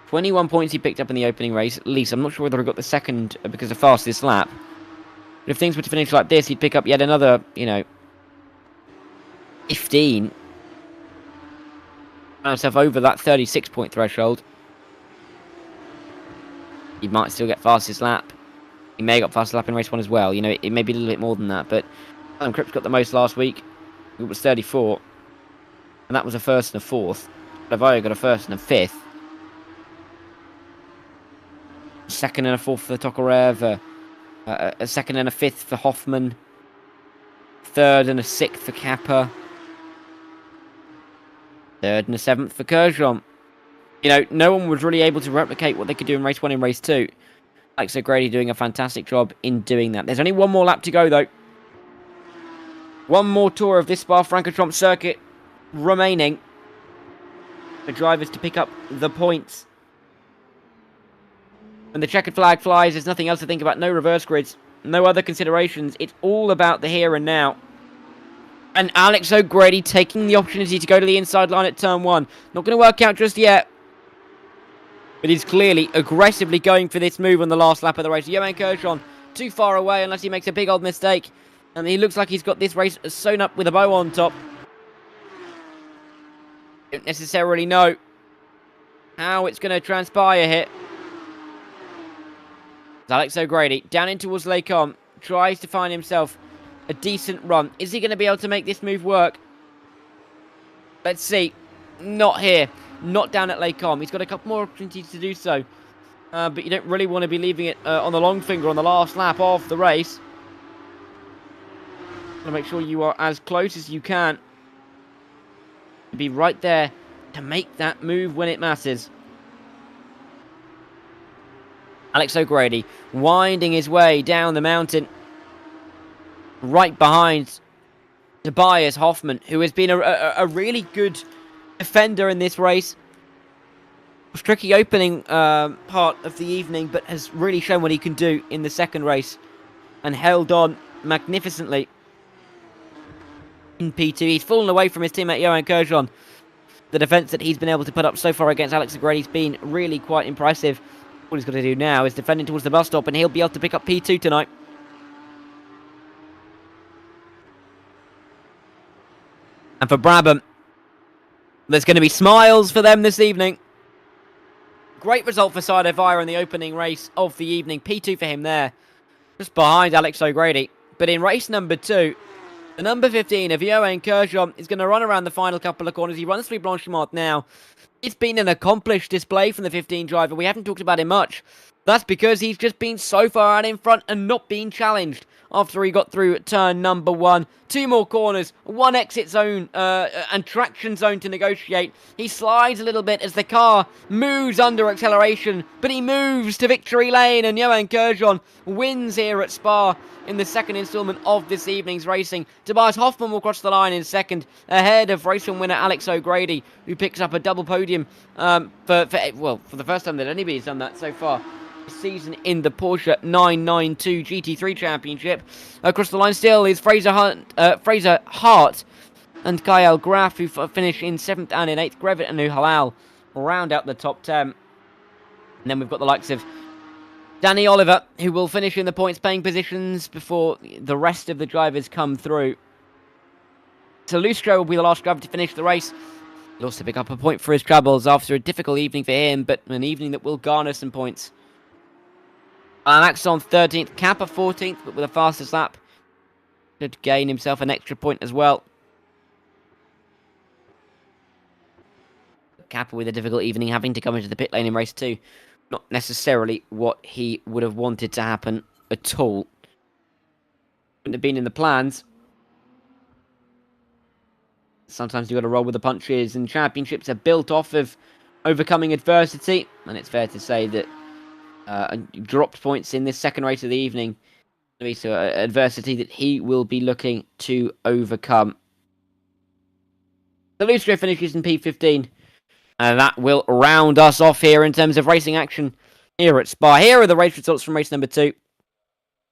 "21 points he picked up in the opening race, at least. I'm not sure whether he got the second because of fastest lap. But if things were to finish like this, he'd pick up yet another, you know, 15. Himself over that 36-point threshold. He might still get fastest lap. He may have got fastest lap in race 1 as well. You know, it may be a little bit more than that, but Callum Cripps got the most last week. It was 34, and that was a first and a fourth. Lavoie got a first and a fifth. Second and a fourth for Tokarev. A second and a fifth for Hoffman. Third and a sixth for Kappa. Third and a seventh for Kershon. You know, no one was really able to replicate what they could do in race 1 and race 2. Alex O'Grady doing a fantastic job in doing that. There's only one more lap to go, though. One more tour of this Spa-Francorchamps circuit remaining for drivers to pick up the points. When the checkered flag flies, there's nothing else to think about. No reverse grids, no other considerations. It's all about the here and now. And Alex O'Grady taking the opportunity to go to the inside line at turn 1. Not going to work out just yet. But he's clearly aggressively going for this move on the last lap of the race. Johan Kershon too far away unless he makes a big old mistake. And he looks like he's got this race sewn up with a bow on top. Don't necessarily know how it's going to transpire here. Alex O'Grady down in towards Lake Om. Tries to find himself a decent run. Is he going to be able to make this move work? Let's see. Not here. Not down at Lake Om. He's got a couple more opportunities to do so. but you don't really want to be leaving it on the long finger on the last lap of the race. Want to make sure you are as close as you can. Be right there to make that move when it matters. Alex O'Grady winding his way down the mountain. Right behind Tobias Hoffmann, who has been a really good defender in this race. Tricky opening part of the evening, but has really shown what he can do in the second race. And held on magnificently in P2. He's fallen away from his teammate Johan Kerjon. The defence that he's been able to put up so far against Alex O'Grady's been really quite impressive. All he's got to do now is defending towards the bus stop, and he'll be able to pick up P2 tonight. And for Brabham, there's going to be smiles for them this evening. Great result for Sado Vire in the opening race of the evening. P2 for him there, just behind Alex O'Grady. But in race number 2, the number 15 of Johan Kerjon is going to run around the final couple of corners. He runs through Blanchimont now. It's been an accomplished display from the 15 driver. We haven't talked about him much. That's because he's just been so far out in front and not been challenged after he got through turn number 1. 2 more corners, 1 exit zone and traction zone to negotiate. He slides a little bit as the car moves under acceleration, but he moves to victory lane, and Johan Kerjon wins here at Spa in the second instalment of this evening's racing. Tobias Hoffmann will cross the line in second, ahead of race winner Alex O'Grady, who picks up a double podium for the first time that anybody's done that so far this season in the Porsche 992 GT3 Championship. Across the line still is Fraser Hart and Kyle Graf, who finish in 7th and in 8th. Grevitt and Uhalal round out the top 10. And then we've got the likes of Danny Oliver, who will finish in the points-paying positions before the rest of the drivers come through. Salustro will be the last driver to finish the race. He'll also pick up a point for his troubles after a difficult evening for him, but an evening that will garner some points. Max on 13th, Kappa 14th, but with a fastest lap. Could gain himself an extra point as well. Kappa with a difficult evening, having to come into the pit lane in race 2. Not necessarily what he would have wanted to happen at all. Wouldn't have been in the plans. Sometimes you've got to roll with the punches, and championships are built off of overcoming adversity. And it's fair to say that dropped points in this second race of the evening. So adversity that he will be looking to overcome. The Lustro finishes in P15. And that will round us off here in terms of racing action here at Spa. Here are the race results from race number 2.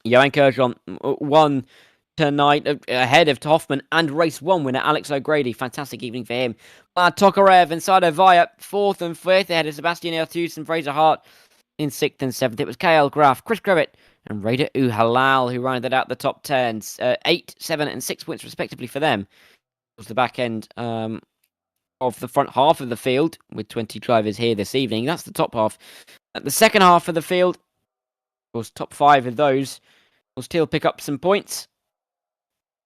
Johan Kerjon won tonight ahead of Hoffmann, and race 1 winner Alex O'Grady. Fantastic evening for him. Tokarev and Sado Vire 4th and 5th ahead of Sebastian Ertus and Fraser Hart in 6th and 7th. It was Kyle Graf, Chris Grevitt and Raider Uhalal who rounded out the top 10s. 8, 7 and 6 points respectively for them. It was the back end of the front half of the field with 20 drivers here this evening. That's the top half. At the second half of the field, of course, top 5 of those will still pick up some points.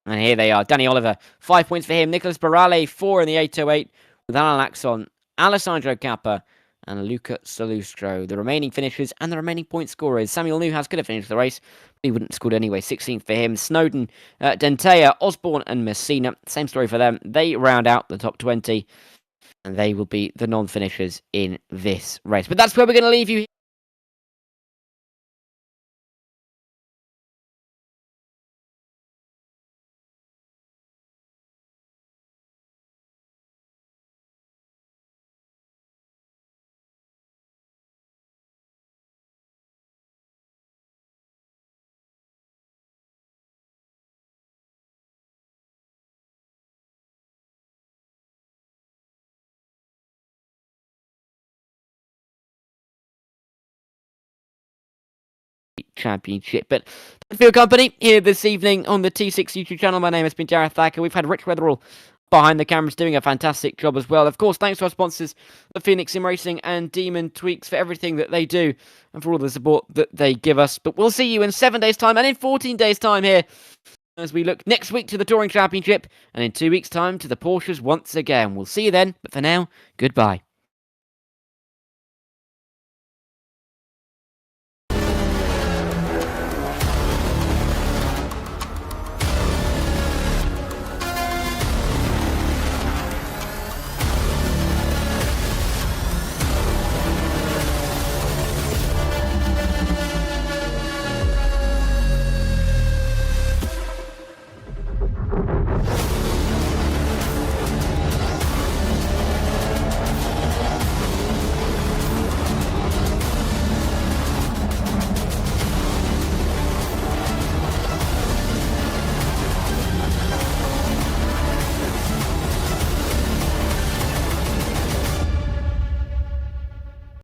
And here they are. Danny Oliver, 5 points for him. Nicholas Barale, 4 in the 808 with Alan Axon, Alessandro Kappa and Luca Salustro. The remaining finishers and the remaining point scorers. Samuel Newhouse could have finished the race, but he wouldn't have scored anyway. 16th for him. Snowden, Dentea, Osborne and Messina. Same story for them. They round out the top 20. And they will be the non-finishers in this race. But that's where we're going to leave you. Championship. But thanks for your company here this evening on the T6 YouTube channel. My name has been Darragh Thacker. We've had Rich Weatherall behind the cameras doing a fantastic job as well. Of course, thanks to our sponsors, the Phoenix Sim Racing and Demon Tweaks, for everything that they do and for all the support that they give us. But we'll see you in 7 days' time and in 14 days' time here as we look next week to the Touring Championship and in 2 weeks' time to the Porsches once again. We'll see you then, but for now, goodbye.